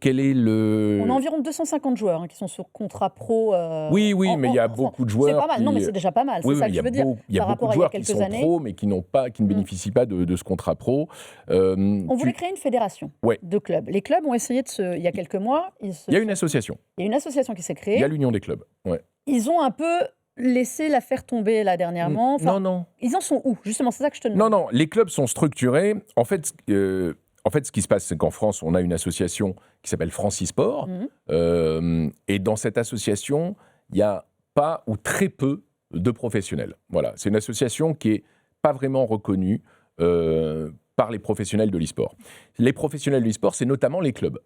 Quel est le... On a environ 250 joueurs qui sont sur contrat pro. Oui, mais il y a beaucoup de joueurs. C'est pas mal. Non, mais c'est déjà pas mal. C'est ça que je veux dire. Il y a beaucoup de joueurs qui sont pros, mais qui ne bénéficient pas de ce contrat pro. On voulait créer une fédération de clubs. Les clubs ont essayé il y a quelques mois. Il y a une association. Il y a une association qui s'est créée. Il y a l'Union des clubs. Ouais. Ils ont un peu laissé la faire tomber là dernièrement. Enfin, non. Ils en sont où? Justement, c'est ça que je te demande. Non. Les clubs sont structurés. En fait, ce qui se passe, c'est qu'en France, on a une association qui s'appelle France e-sport. Et dans cette association, il n'y a pas ou très peu de professionnels. Voilà. C'est une association qui n'est pas vraiment reconnue par les professionnels de l'e-sport. Les professionnels de l'e-sport, c'est notamment les clubs.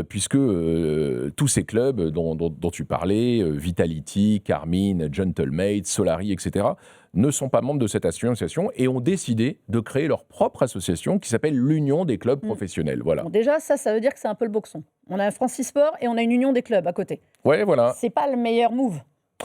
Puisque tous ces clubs dont tu parlais, Vitality, Carmine, Gentlemates, Solari, etc., ne sont pas membres de cette association et ont décidé de créer leur propre association qui s'appelle l'Union des clubs professionnels. Voilà. Bon, déjà, ça veut dire que c'est un peu le boxon. On a un Francisport et on a une union des clubs à côté. Ouais, voilà. C'est pas le meilleur move.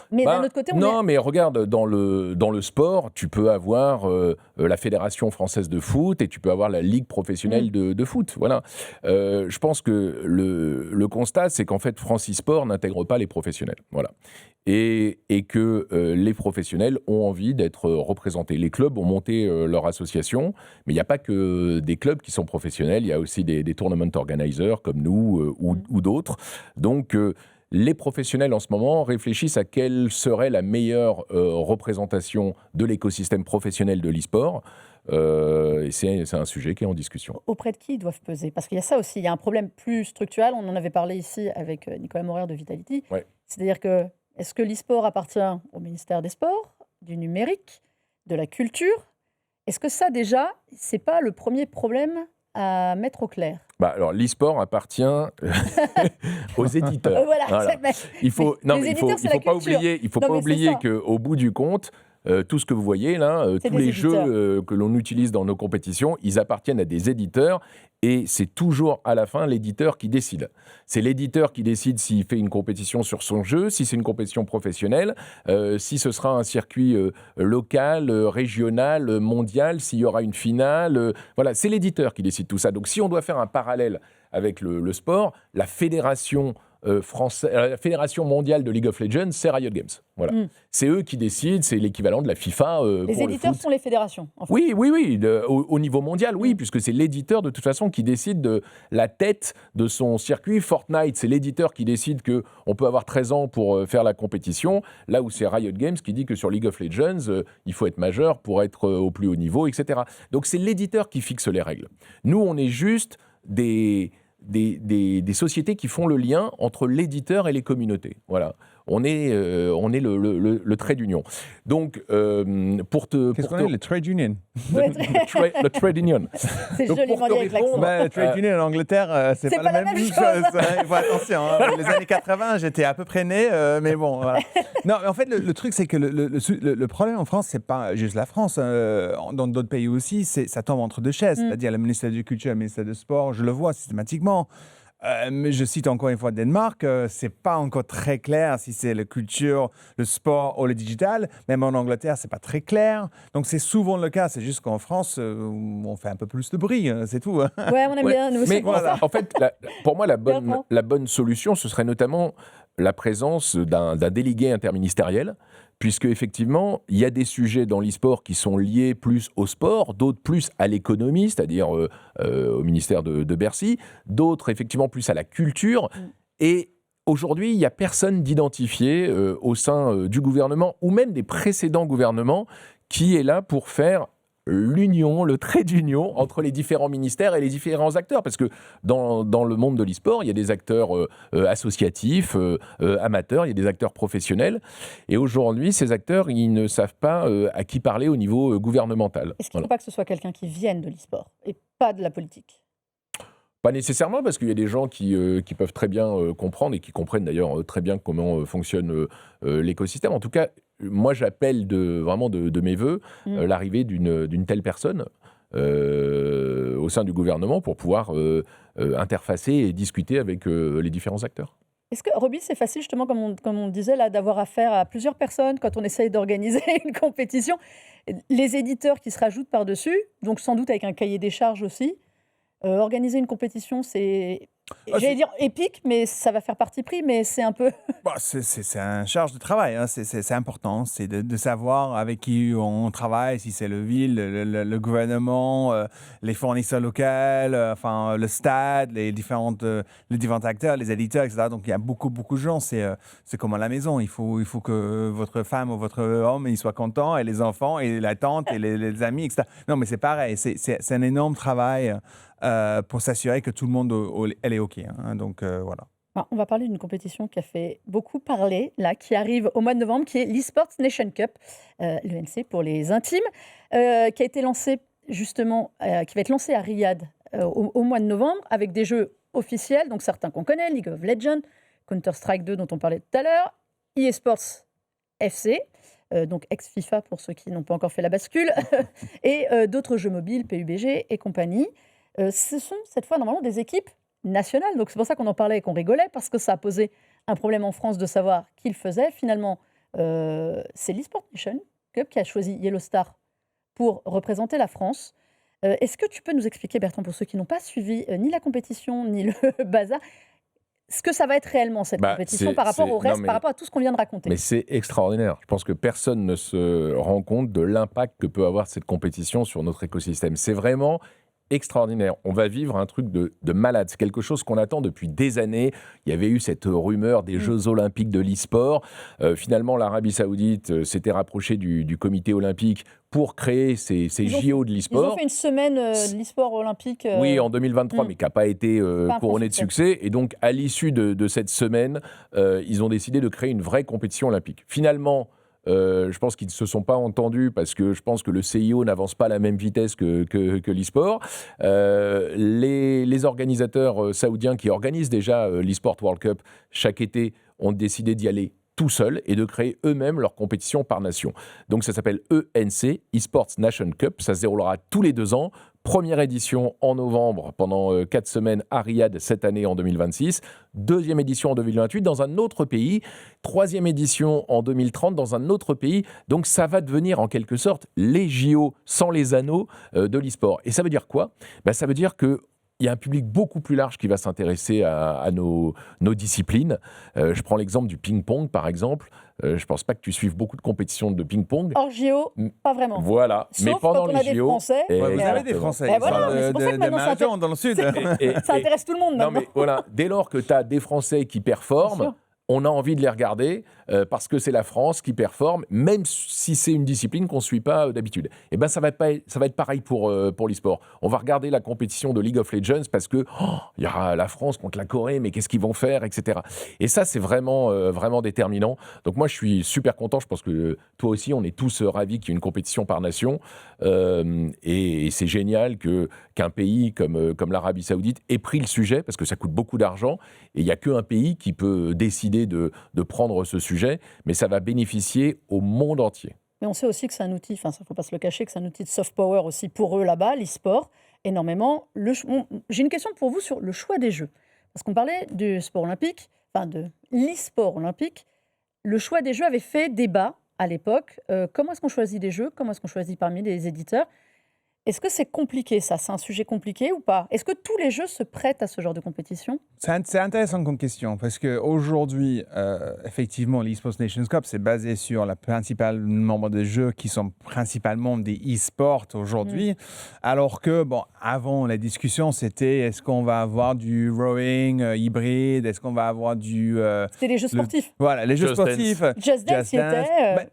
Mais d'un autre côté, mais regarde, dans le sport, tu peux avoir la Fédération française de foot et tu peux avoir la Ligue professionnelle de foot. Voilà. Je pense que le constat, c'est qu'en fait, Francisport n'intègre pas les professionnels. Voilà. Et que les professionnels ont envie d'être représentés. Les clubs ont monté leur association, mais il n'y a pas que des clubs qui sont professionnels, il y a aussi des tournament organizers comme nous ou d'autres. Donc, les professionnels en ce moment réfléchissent à quelle serait la meilleure représentation de l'écosystème professionnel de l'e-sport. Et c'est un sujet qui est en discussion. Auprès de qui ils doivent peser? Parce qu'il y a ça aussi, il y a un problème plus structurel. On en avait parlé ici avec Nicolas Morer de Vitality. Ouais. C'est-à-dire que, est-ce que l'e-sport appartient au ministère des Sports, du numérique, de la culture? Est-ce que ça, déjà, c'est pas le premier problème à mettre au clair? Alors, l'e-sport appartient aux éditeurs. Voilà. Il faut pas oublier qu'au bout du compte, tout ce que vous voyez là, tous les jeux que l'on utilise dans nos compétitions, ils appartiennent à des éditeurs et c'est toujours à la fin l'éditeur qui décide. C'est l'éditeur qui décide s'il fait une compétition sur son jeu, si c'est une compétition professionnelle, si ce sera un circuit local, régional, mondial, s'il y aura une finale. Voilà, c'est l'éditeur qui décide tout ça. Donc si on doit faire un parallèle avec le sport, la fédération la Fédération mondiale de League of Legends, c'est Riot Games. Voilà. C'est eux qui décident, c'est l'équivalent de la FIFA les éditeurs sont les fédérations, en fait. Oui, au niveau mondial, oui, puisque c'est l'éditeur de toute façon qui décide de la tête de son circuit. Fortnite, c'est l'éditeur qui décide qu'on peut avoir 13 ans pour faire la compétition, là où c'est Riot Games qui dit que sur League of Legends, il faut être majeur pour être au plus haut niveau, etc. Donc c'est l'éditeur qui fixe les règles. Nous, on est juste des sociétés qui font le lien entre l'éditeur et les communautés. Voilà. On est le trade union. Donc, Qu'est-ce qu'on est, le trade union? Le trade union. C'est joliment dit avec l'accent. Le trade union en Angleterre, c'est pas la même chose. Il faut attention. Les années 80, j'étais à peu près né, mais bon. Voilà. Non, mais en fait, le truc, c'est que le problème en France, c'est pas juste la France. Dans d'autres pays aussi, ça tombe entre deux chaises. C'est-à-dire le ministère de la Culture et le ministère du Sport, je le vois systématiquement. Mais je cite encore une fois Danemark, c'est pas encore très clair si c'est la culture, le sport ou le digital. Même en Angleterre, c'est pas très clair. Donc c'est souvent le cas. C'est juste qu'en France, on fait un peu plus de bruit, c'est tout. Ouais, on aime bien. Nous aussi. Mais voilà. En fait, pour moi, la bonne solution, ce serait notamment la présence d'un délégué interministériel, puisque effectivement, il y a des sujets dans l'e-sport qui sont liés plus au sport, d'autres plus à l'économie, c'est-à-dire au ministère de Bercy, d'autres effectivement plus à la culture. Et aujourd'hui, il n'y a personne d'identifié au sein du gouvernement ou même des précédents gouvernements qui est là pour faire l'union, le trait d'union entre les différents ministères et les différents acteurs. Parce que dans le monde de l'e-sport, il y a des acteurs associatifs, amateurs, il y a des acteurs professionnels. Et aujourd'hui, ces acteurs, ils ne savent pas à qui parler au niveau gouvernemental. Est-ce qu'il ne faut pas que ce soit quelqu'un qui vienne de l'e-sport et pas de la politique ? Pas nécessairement, parce qu'il y a des gens qui peuvent très bien comprendre et qui comprennent d'ailleurs très bien comment fonctionne l'écosystème. En tout cas, moi, j'appelle vraiment de mes voeux l'arrivée d'une telle personne au sein du gouvernement pour pouvoir interfacer et discuter avec les différents acteurs. Est-ce que, Roby, c'est facile, justement, comme on disait, là, d'avoir affaire à plusieurs personnes quand on essaye d'organiser une compétition? Les éditeurs qui se rajoutent par-dessus, donc sans doute avec un cahier des charges aussi. Organiser une compétition, c'est, j'allais dire épique, mais ça va faire partie pris, mais c'est un peu... C'est un charge de travail, hein. C'est important, c'est de savoir avec qui on travaille, si c'est le ville, le gouvernement, les fournisseurs locaux, enfin le stade, les différents acteurs, les éditeurs, etc. Donc il y a beaucoup de gens, c'est comme à la maison, il faut que votre femme ou votre homme il soit content, et les enfants, et la tante, et les amis, etc. Non, mais c'est pareil, c'est un énorme travail pour s'assurer que tout le monde elle est OK. Hein. Donc voilà. On va parler d'une compétition qui a fait beaucoup parler, là, qui arrive au mois de novembre, qui est l'Esports Nation Cup, l'ENC pour les intimes, qui a été lancée justement, qui va être lancée à Riyad au mois de novembre, avec des jeux officiels, donc certains qu'on connaît, League of Legends, Counter-Strike 2 dont on parlait tout à l'heure, eSports FC, donc ex-FIFA pour ceux qui n'ont pas encore fait la bascule, et d'autres jeux mobiles, PUBG et compagnie. Ce sont cette fois normalement des équipes nationales, donc c'est pour ça qu'on en parlait et qu'on rigolait, parce que ça a posé un problème en France de savoir qui le faisait. Finalement, c'est l'eSport Nation Cup qui a choisi Yellow Star pour représenter la France. Est-ce que tu peux nous expliquer, Bertrand, pour ceux qui n'ont pas suivi ni la compétition ni le bazar, ce que ça va être réellement cette compétition par rapport au reste, par rapport à tout ce qu'on vient de raconter? Mais c'est extraordinaire. Je pense que personne ne se rend compte de l'impact que peut avoir cette compétition sur notre écosystème. C'est vraiment extraordinaire. On va vivre un truc de malade. C'est quelque chose qu'on attend depuis des années. Il y avait eu cette rumeur des Jeux Olympiques de l'e-sport. Finalement, l'Arabie Saoudite s'était rapprochée du comité olympique pour créer ces JO de l'e-sport. Ils ont fait une semaine de l'e-sport olympique. Oui, en 2023, mais qui n'a pas été couronnée de succès. Et donc, à l'issue de cette semaine, ils ont décidé de créer une vraie compétition olympique. Finalement, je pense qu'ils ne se sont pas entendus parce que je pense que le CIO n'avance pas à la même vitesse que l'e-sport. Les organisateurs saoudiens qui organisent déjà l'e-sport World Cup chaque été ont décidé d'y aller tout seuls et de créer eux-mêmes leur compétition par nation. Donc ça s'appelle ENC, eSports Nation Cup. Ça se déroulera tous les 2 ans. Première édition en novembre pendant 4 semaines à Riyad cette année en 2026. Deuxième édition en 2028 dans un autre pays. Troisième édition en 2030 dans un autre pays. Donc ça va devenir en quelque sorte les JO sans les anneaux de l'e-sport. Et ça veut dire quoi ? Ça veut dire que il y a un public beaucoup plus large qui va s'intéresser à nos disciplines. Je prends l'exemple du ping-pong, par exemple. Je ne pense pas que tu suives beaucoup de compétitions de ping-pong. Hors JO, pas vraiment. Voilà. Sauf mais pendant quand on a les des JO, Français. Vous avez des Français. Voilà, mais c'est pour ça que maintenant, marathons dans le sud. ça intéresse tout le monde Non, maintenant. mais voilà, dès lors que tu as des Français qui performent, on a envie de les regarder parce que c'est la France qui performe, même si c'est une discipline qu'on ne suit pas d'habitude. Et ça va être pareil pour l'e-sport. On va regarder la compétition de League of Legends parce que il y aura la France contre la Corée, mais qu'est-ce qu'ils vont faire, etc. Et ça, c'est vraiment déterminant. Donc moi, je suis super content. Je pense que toi aussi, on est tous ravis qu'il y ait une compétition par nation. Et c'est génial qu'un pays comme l'Arabie Saoudite ait pris le sujet parce que ça coûte beaucoup d'argent. Et il n'y a qu'un pays qui peut décider de prendre ce sujet, mais ça va bénéficier au monde entier. Mais on sait aussi que c'est un outil, enfin, ça ne faut pas se le cacher, que c'est un outil de soft power aussi pour eux là-bas, l'e-sport, énormément. J'ai une question pour vous sur le choix des jeux. Parce qu'on parlait du sport olympique, enfin de l'e-sport olympique. Le choix des jeux avait fait débat à l'époque. Comment est-ce qu'on choisit des jeux ? Comment est-ce qu'on choisit parmi les éditeurs ? Est-ce que c'est compliqué, ça ? C'est un sujet compliqué ou pas ? Est-ce que tous les jeux se prêtent à ce genre de compétition ? C'est intéressant comme question parce qu'aujourd'hui, effectivement, l'eSports Nations Cup, c'est basé sur le principal nombre de jeux qui sont principalement des e-sports aujourd'hui. Alors que, avant, la discussion, c'était est-ce qu'on va avoir du rowing hybride ? Est-ce qu'on va avoir du... C'était les jeux sportifs. Voilà, les jeux sportifs. Just Dance,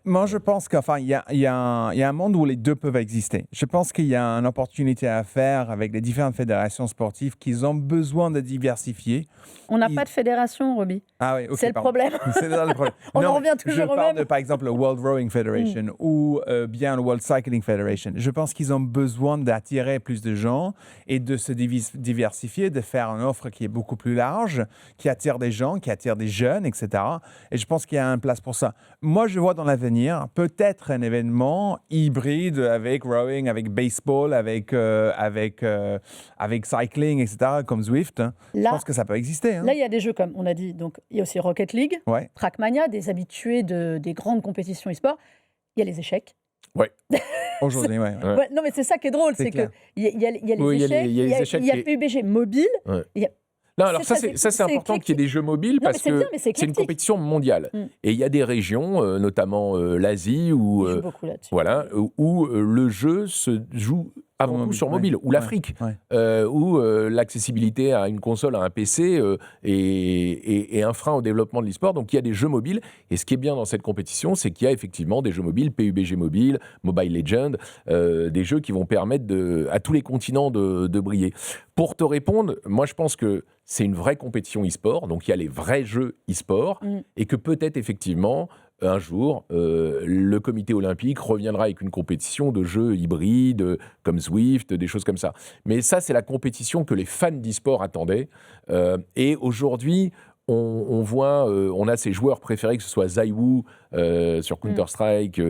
moi, je pense qu'il y a un monde où les deux peuvent exister. Je pense qu'il y a une opportunité à faire avec les différentes fédérations sportives qui ont besoin de diversifier. On n'a pas de fédération, Roby. Ah oui, c'est le problème. C'est le problème. On en revient toujours au même. Je parle de, par exemple, le World Rowing Federation ou bien le World Cycling Federation. Je pense qu'ils ont besoin d'attirer plus de gens et de se diversifier, de faire une offre qui est beaucoup plus large, qui attire des gens, qui attire des jeunes, etc. Et je pense qu'il y a une place pour ça. Moi, je vois dans l'avenir peut-être un événement hybride avec rowing, avec baseball, avec cycling, etc., comme Zwift. Je pense que ça peut exister. Là, il y a des jeux comme on a dit, donc il y a aussi Rocket League, Trackmania, des habitués des grandes compétitions e-sport. Il y a les échecs. Oui. Aujourd'hui, ouais. Non, mais c'est ça qui est drôle, c'est qu'il y a les échecs, il y a PUBG mobile. Non, alors ça c'est important qu'il y ait des jeux mobiles parce que c'est une compétition mondiale. Et il y a des régions, notamment l'Asie, où le jeu se joue avant tout sur mobile, ou l'Afrique, où l'accessibilité à une console, à un PC est un frein au développement de l'e-sport. Donc il y a des jeux mobiles, et ce qui est bien dans cette compétition, c'est qu'il y a effectivement des jeux mobiles, PUBG Mobile, Mobile Legends, des jeux qui vont permettre à tous les continents de briller. Pour te répondre, moi je pense que c'est une vraie compétition e-sport, donc il y a les vrais jeux e-sport, et que peut-être effectivement, un jour, le comité olympique reviendra avec une compétition de jeux hybrides, comme Zwift, des choses comme ça. Mais ça, c'est la compétition que les fans d'e-sport attendaient. Et aujourd'hui, on voit, on a ses joueurs préférés, que ce soit Zaiwu sur Counter-Strike,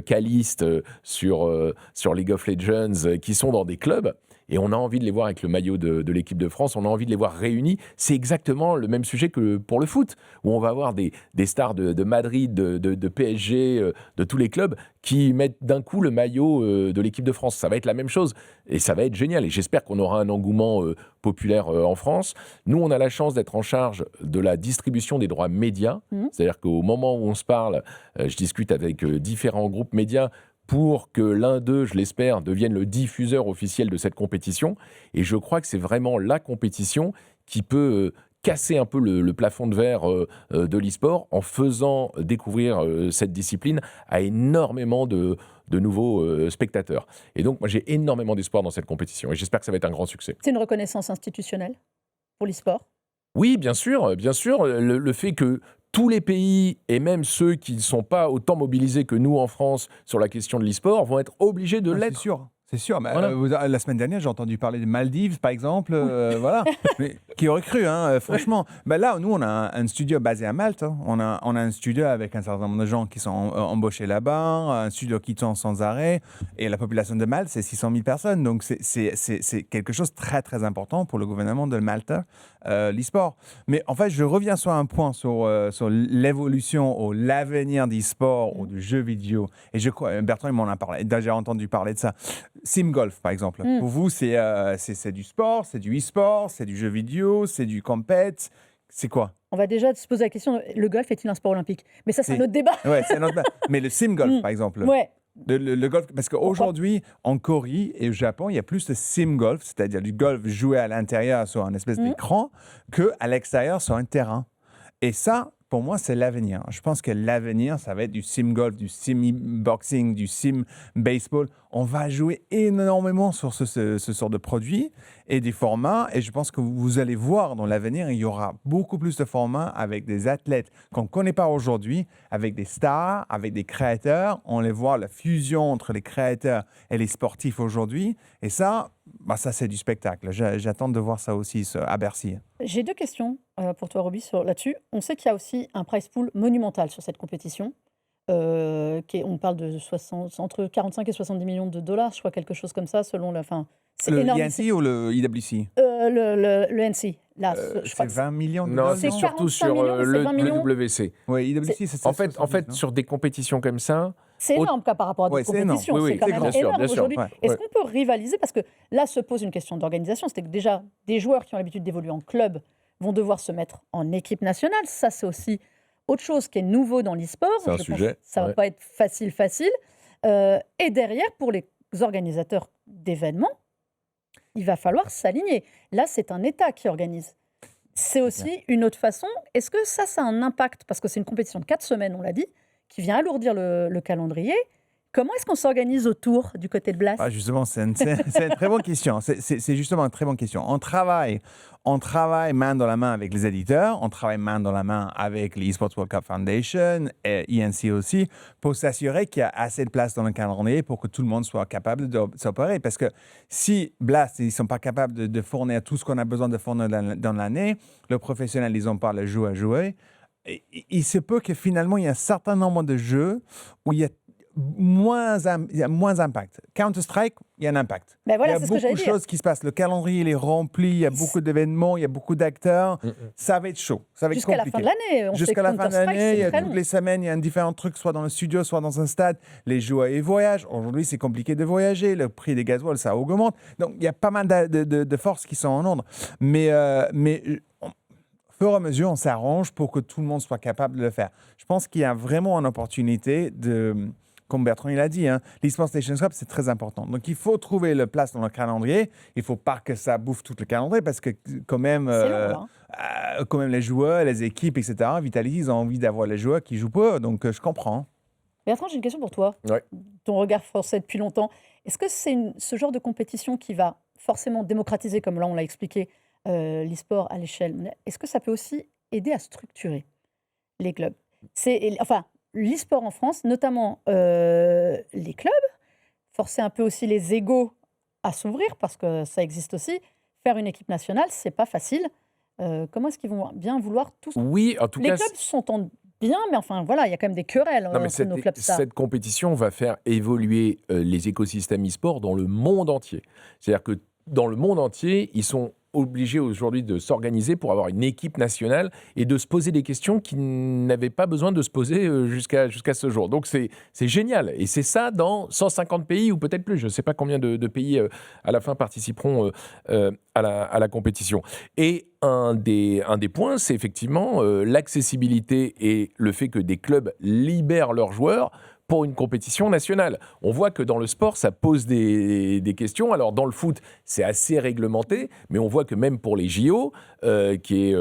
Caliste sur League of Legends, qui sont dans des clubs. Et on a envie de les voir avec le maillot de l'équipe de France, on a envie de les voir réunis. C'est exactement le même sujet que pour le foot, où on va avoir des stars de Madrid, de PSG, de tous les clubs, qui mettent d'un coup le maillot de l'équipe de France. Ça va être la même chose, et ça va être génial. Et j'espère qu'on aura un engouement populaire en France. Nous, on a la chance d'être en charge de la distribution des droits médias. C'est-à-dire qu'au moment où on se parle, je discute avec différents groupes médias, pour que l'un d'eux, je l'espère, devienne le diffuseur officiel de cette compétition. Et je crois que c'est vraiment la compétition qui peut casser un peu le plafond de verre de l'e-sport en faisant découvrir cette discipline à énormément de nouveaux spectateurs. Et donc, moi, j'ai énormément d'espoir dans cette compétition et j'espère que ça va être un grand succès. C'est une reconnaissance institutionnelle pour l'e-sport? Oui, bien sûr, bien sûr. Le fait que tous les pays, et même ceux qui ne sont pas autant mobilisés que nous en France sur la question de l'e-sport, vont être obligés de l'être. C'est sûr. Mais, Voilà. La semaine dernière, j'ai entendu parler des Maldives, par exemple. Voilà. Mais, qui aurait cru, franchement. Ben là, nous, on a un studio basé à Malte. On a un studio avec un certain nombre de gens qui sont embauchés là-bas, un studio qui tourne sans arrêt. Et la population de Malte, c'est 600 000 personnes. Donc, c'est quelque chose de très, très important pour le gouvernement de Malte, l'e-sport. Mais en fait, je reviens sur un point, sur l'évolution ou l'avenir d'e-sport ou du jeu vidéo. Et je crois, Bertrand, il m'en a parlé. J'ai entendu parler de ça. Simgolf, par exemple. Pour vous, c'est du sport, c'est du e-sport, c'est du jeu vidéo, c'est du compète. C'est quoi? On va déjà se poser la question, le golf est-il un sport olympique? Mais ça, c'est un autre débat. Ouais, c'est un autre débat. Mais le simgolf, par exemple. Ouais. Le golf, parce qu'aujourd'hui, en Corée et au Japon, il y a plus de sim-golf, c'est-à-dire du golf joué à l'intérieur sur un espèce d'écran, qu'à l'extérieur sur un terrain. Et ça, pour moi, c'est l'avenir. Je pense que l'avenir, ça va être du sim-golf, du sim-boxing, du sim-baseball. On va jouer énormément sur ce sort de produits et des formats. Et je pense que vous allez voir dans l'avenir, il y aura beaucoup plus de formats avec des athlètes qu'on ne connaît pas aujourd'hui, avec des stars, avec des créateurs. On les voit, la fusion entre les créateurs et les sportifs aujourd'hui. Et ça, ça c'est du spectacle. J'attends de voir ça aussi à Bercy. J'ai deux questions pour toi, Roby, là-dessus. On sait qu'il y a aussi un prize pool monumental sur cette compétition. On parle de entre 45 et 70 millions de dollars, je crois, quelque chose comme ça, selon la fin. C'est le énorme. INC ou le IWC? Le NC. Là, je crois c'est 20 millions de Non, dollars. c'est surtout sur millions, c'est 20 millions. le WC. Oui, IWC, c'est En fait, sur des compétitions comme ça, c'est énorme par rapport à d'autres compétitions. Oui, c'est quand même bien sûr, énorme bien sûr. aujourd'hui. Est-ce qu'on peut rivaliser? Parce que là se pose une question d'organisation. C'est que déjà, des joueurs qui ont l'habitude d'évoluer en club vont devoir se mettre en équipe nationale. Ça, c'est aussi autre chose qui est nouveau dans l'e-sport. C'est un sujet. Ça ne va pas être facile. Et derrière, pour les organisateurs d'événements, il va falloir s'aligner. Là, c'est un État qui organise. C'est aussi une autre façon. Est-ce que ça a un impact? Parce que c'est une compétition de 4 semaines, on l'a dit, qui vient alourdir le calendrier. Comment est-ce qu'on s'organise autour du côté de Blast? Justement, c'est une très bonne question. C'est justement une très bonne question. On travaille main dans la main avec les éditeurs, on travaille main dans la main avec l'eSports World Cup Foundation et INC aussi, pour s'assurer qu'il y a assez de place dans le calendrier pour que tout le monde soit capable de s'opérer. Parce que si Blast, ils ne sont pas capables de fournir tout ce qu'on a besoin de fournir dans l'année, le professionnel, ils n'ont pas le jeu à jouer, il se peut que finalement, il y a un certain nombre de jeux où il y a moins d'impact. Counter-Strike, il y a un impact. Ben voilà, il y a c'est ce que j'allais beaucoup de dire. choses qui se passent. Le calendrier, il est rempli, il y a beaucoup d'événements, il y a beaucoup d'acteurs. Ça va être chaud, ça va être Jusqu'à la compliqué. fin de l'année. Jusqu'à la fin de l'année, il y a très toutes long. les semaines, il y a un différent truc, soit dans le studio, soit dans un stade. Les joueurs, ils voyagent. Aujourd'hui, c'est compliqué de voyager. Le prix des gasoils, ça augmente. Donc, il y a pas mal de forces qui sont en ordre. Mais au fur et à mesure, on s'arrange pour que tout le monde soit capable de le faire. Je pense qu'il y a vraiment une opportunité comme Bertrand il a dit, l'eSports Nations Cup, c'est très important. Donc, il faut trouver la place dans le calendrier. Il ne faut pas que ça bouffe tout le calendrier parce que quand même, quand même les joueurs, les équipes, etc., Vitaly, ils ont envie d'avoir les joueurs qui jouent pas. Donc, je comprends. Bertrand, j'ai une question pour toi. Ouais. Ton regard français depuis longtemps. Est-ce que c'est ce genre de compétition qui va forcément démocratiser, comme là on l'a expliqué, l'e-sport à l'échelle? Est-ce que ça peut aussi aider à structurer les clubs? L'e-sport en France, notamment les clubs, forcer un peu aussi les égos à s'ouvrir, parce que ça existe aussi. Faire une équipe nationale, c'est pas facile. Comment est-ce qu'ils vont bien vouloir tous... Oui, en tout Les cas, clubs s'entendent bien, mais enfin voilà, il y a quand même des querelles non, mais entre nos clubs stars. cette compétition va faire évoluer les écosystèmes e-sport dans le monde entier. C'est-à-dire que dans le monde entier, ils sont obligés aujourd'hui de s'organiser pour avoir une équipe nationale et de se poser des questions qu'ils n'avaient pas besoin de se poser jusqu'à ce jour. Donc c'est génial. Et c'est ça dans 150 pays ou peut-être plus. Je ne sais pas combien de pays à la fin participeront à la compétition. Et un des points, c'est effectivement l'accessibilité et le fait que des clubs libèrent leurs joueurs pour une compétition nationale. On voit que dans le sport, ça pose des questions. Alors dans le foot, c'est assez réglementé, mais on voit que même pour les JO, il y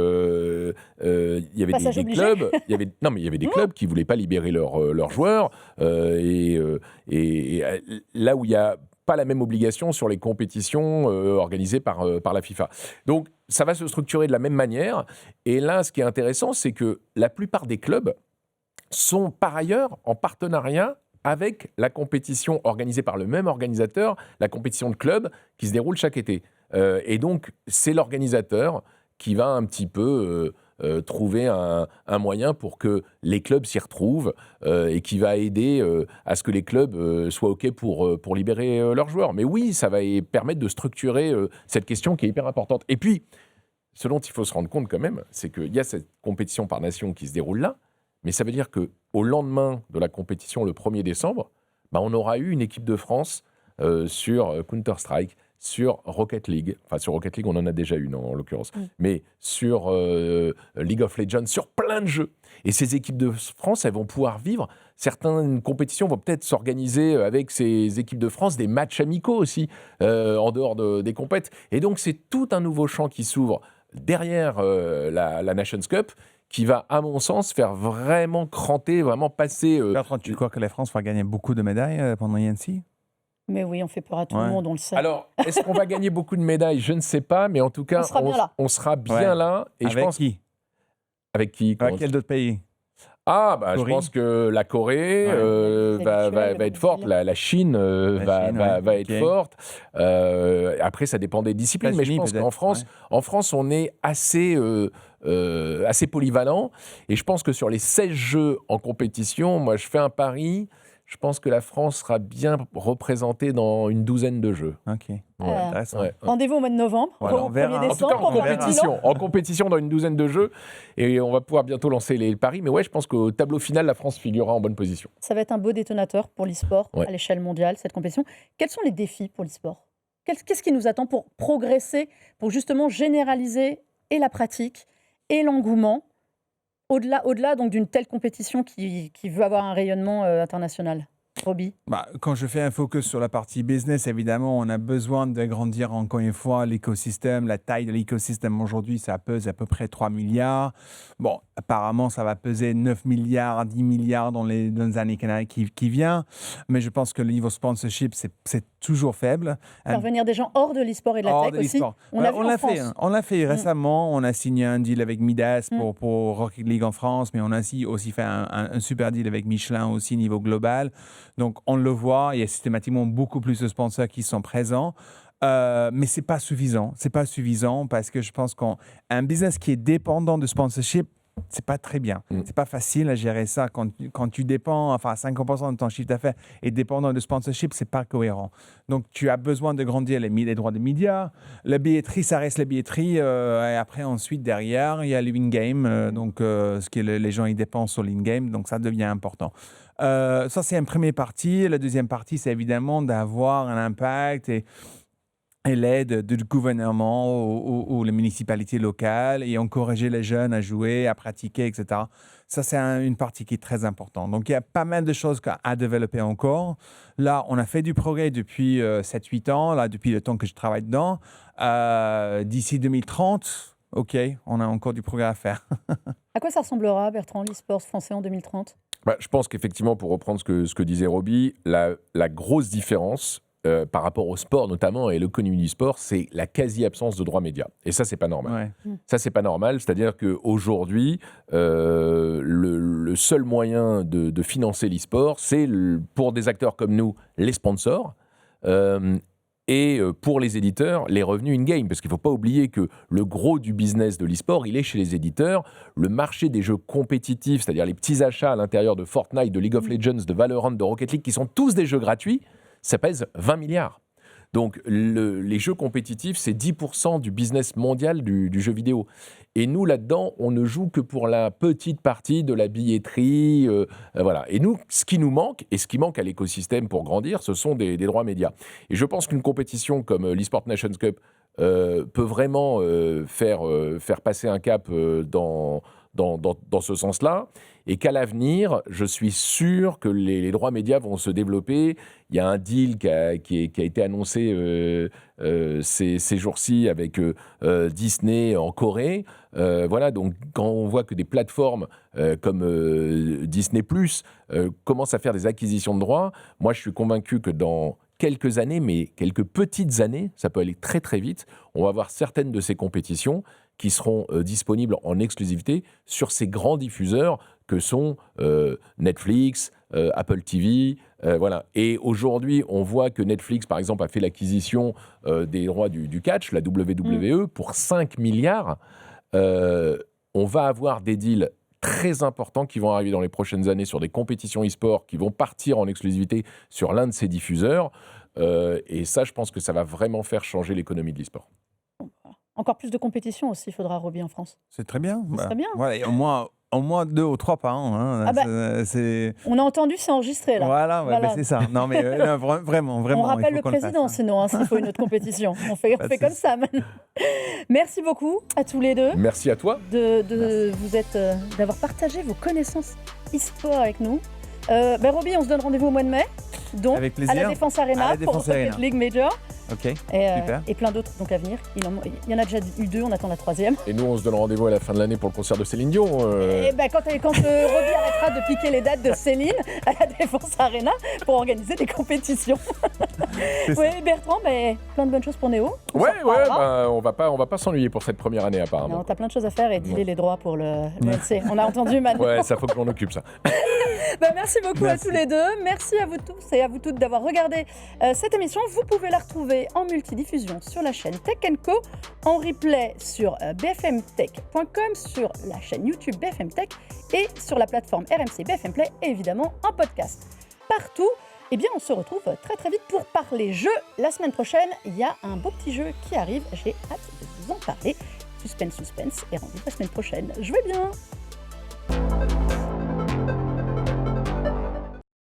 avait Passage des obligé. clubs, il y avait des clubs qui voulaient pas libérer leurs joueurs, et là où il y a pas la même obligation sur les compétitions organisées par la FIFA. Donc ça va se structurer de la même manière. Et là, ce qui est intéressant, c'est que la plupart des clubs sont par ailleurs en partenariat avec la compétition organisée par le même organisateur, la compétition de club qui se déroule chaque été. Et donc, c'est l'organisateur qui va un petit peu trouver un moyen pour que les clubs s'y retrouvent et qui va aider à ce que les clubs soient OK pour libérer leurs joueurs. Mais oui, ça va permettre de structurer cette question qui est hyper importante. Et puis, ce dont il faut se rendre compte quand même, c'est qu'il y a cette compétition par nation qui se déroule là, mais ça veut dire qu'au lendemain de la compétition, le 1er décembre, on aura eu une équipe de France sur Counter-Strike, sur Rocket League. Enfin, sur Rocket League, on en a déjà une en l'occurrence. Mais sur League of Legends, sur plein de jeux. Et ces équipes de France, elles vont pouvoir vivre. Certaines compétitions vont peut-être s'organiser avec ces équipes de France, des matchs amicaux aussi, en dehors des compètes. Et donc, c'est tout un nouveau champ qui s'ouvre derrière la Nations Cup, qui va, à mon sens, faire vraiment cranter, vraiment passer... Bertrand, tu crois que la France va gagner beaucoup de médailles pendant INC? Mais oui, on fait peur à tout le monde, on le sait. Alors, est-ce qu'on va gagner beaucoup de médailles? Je ne sais pas, mais en tout cas, on sera bien là. Et avec je pense... qui? Avec qui? Avec quel d'autres pays? Je pense que la Corée va être forte, la Chine va être forte. Après, ça dépend des disciplines, mais je pense qu'en France, on est assez polyvalent. Et je pense que sur les 16 jeux en compétition, moi, je fais un pari. Je pense que la France sera bien représentée dans une douzaine de jeux. Ok. Intéressant. Rendez-vous au mois de novembre, au 1er décembre. En tout cas, en compétition dans une douzaine de jeux. Et on va pouvoir bientôt lancer les paris. Mais ouais, je pense qu'au tableau final, la France figurera en bonne position. Ça va être un beau détonateur pour l'e-sport à l'échelle mondiale, cette compétition. Quels sont les défis pour l'e-sport? Qu'est-ce qui nous attend pour progresser, pour justement généraliser et la pratique et l'engouement au-delà donc d'une telle compétition qui veut avoir un rayonnement international? Roby? Quand je fais un focus sur la partie business, évidemment, on a besoin d'agrandir encore une fois l'écosystème. La taille de l'écosystème aujourd'hui, ça pèse à peu près 3 milliards. Bon, apparemment, ça va peser 9 milliards, 10 milliards dans les années qui viennent. Mais je pense que le niveau sponsorship, c'est toujours faible. Faire venir des gens hors de l'e-sport et de la tech aussi. On l'a fait récemment. On a signé un deal avec Midas pour Rocket League en France, mais on a aussi fait un super deal avec Michelin aussi niveau global. Donc, on le voit, il y a systématiquement beaucoup plus de sponsors qui sont présents. Mais ce n'est pas suffisant. Ce n'est pas suffisant parce que je pense qu'un business qui est dépendant de sponsorship, c'est pas très bien. C'est pas facile à gérer ça quand tu dépends, 50% de ton chiffre d'affaires est dépendant de sponsorship, c'est pas cohérent. Donc tu as besoin de grandir les droits des médias, la billetterie, ça reste la billetterie, et après ensuite derrière il y a le in-game, donc ce que les gens ils dépensent sur l'in-game, donc ça devient important. Ça c'est une première partie. La deuxième partie, c'est évidemment d'avoir un impact et l'aide du gouvernement ou les municipalités locales et encourager les jeunes à jouer, à pratiquer, etc. Ça, c'est une partie qui est très importante. Donc, il y a pas mal de choses à développer encore. Là, on a fait du progrès depuis 7-8 ans, là, depuis le temps que je travaille dedans. D'ici 2030, OK, on a encore du progrès à faire. À quoi ça ressemblera, Bertrand, l'e-sport français en 2030 ? Je pense qu'effectivement, pour reprendre ce que disait Roby, la grosse différence par rapport au sport notamment et l'économie du sport, c'est la quasi-absence de droits médias. Et ça, c'est pas normal. Ça, c'est pas normal. C'est-à-dire qu'aujourd'hui, le seul moyen de financer l'e-sport, c'est pour des acteurs comme nous, les sponsors. Et pour les éditeurs, les revenus in-game, parce qu'il ne faut pas oublier que le gros du business de l'e-sport, il est chez les éditeurs. Le marché des jeux compétitifs, c'est-à-dire les petits achats à l'intérieur de Fortnite, de League of Legends, de Valorant, de Rocket League, qui sont tous des jeux gratuits, ça pèse 20 milliards. Donc les jeux compétitifs, c'est 10% du business mondial du jeu vidéo. Et nous, là-dedans, on ne joue que pour la petite partie de la billetterie. Voilà. Et nous, ce qui nous manque, et ce qui manque à l'écosystème pour grandir, ce sont des droits médias. Et je pense qu'une compétition comme l'eSport Nations Cup peut vraiment faire passer un cap dans ce sens-là, et qu'à l'avenir, je suis sûr que les droits médias vont se développer. Il y a un deal qui a été annoncé ces jours-ci avec Disney en Corée. Voilà, donc quand on voit que des plateformes comme Disney+, commencent à faire des acquisitions de droits, moi je suis convaincu que dans quelques années, mais quelques petites années, ça peut aller très très vite, on va voir certaines de ces compétitions qui seront disponibles en exclusivité sur ces grands diffuseurs que sont Netflix, Apple TV, voilà. Et aujourd'hui, on voit que Netflix, par exemple, a fait l'acquisition des droits du catch, la WWE, pour 5 milliards. On va avoir des deals très importants qui vont arriver dans les prochaines années sur des compétitions e-sport qui vont partir en exclusivité sur l'un de ces diffuseurs. Et ça, je pense que ça va vraiment faire changer l'économie de l'e-sport. Encore plus de compétitions aussi, il faudra, Roby, en France. C'est très bien. C'est très bien. Voilà, et au moins 2 ou 3 par an. Hein. Ah bah, c'est... On a entendu, c'est enregistré là. Voilà, ouais, Voilà. bah, c'est ça. Non, mais vraiment. On rappelle il le faut qu'on le président, fasse, hein. sinon, s'il faut une autre compétition. On fait comme ça maintenant. Merci beaucoup à tous les deux Merci à toi. d'avoir partagé vos connaissances e-sport avec nous. Roby, on se donne rendez-vous au mois de mai, donc Avec plaisir. à la Défense Arena À la pour Défense Rocket Arena. League Major. Ok, super. Et plein d'autres donc à venir. Il y en a déjà eu 2, on attend la 3e. Et nous, on se donne rendez-vous à la fin de l'année pour le concert de Céline Dion. Et quand Roby arrêtera de piquer les dates de Céline à la Défense Arena pour organiser des compétitions. Oui, Bertrand, plein de bonnes choses pour Néo. On va pas s'ennuyer pour cette première année apparemment. Non, t'as plein de choses à faire et dealer les droits pour le LC. On a entendu maintenant. Ouais, ça faut que l'on occupe ça. Merci beaucoup à tous les deux. Merci à vous tous et à vous toutes d'avoir regardé cette émission. Vous pouvez la retrouver en multidiffusion sur la chaîne Tech & Co, en replay sur bfmtech.com, sur la chaîne YouTube BFM Tech et sur la plateforme RMC BFM Play et évidemment en podcast. Partout, on se retrouve très très vite pour parler jeux. La semaine prochaine, il y a un beau petit jeu qui arrive. J'ai hâte de vous en parler. Suspense et rendez-vous la semaine prochaine. Jouez bien!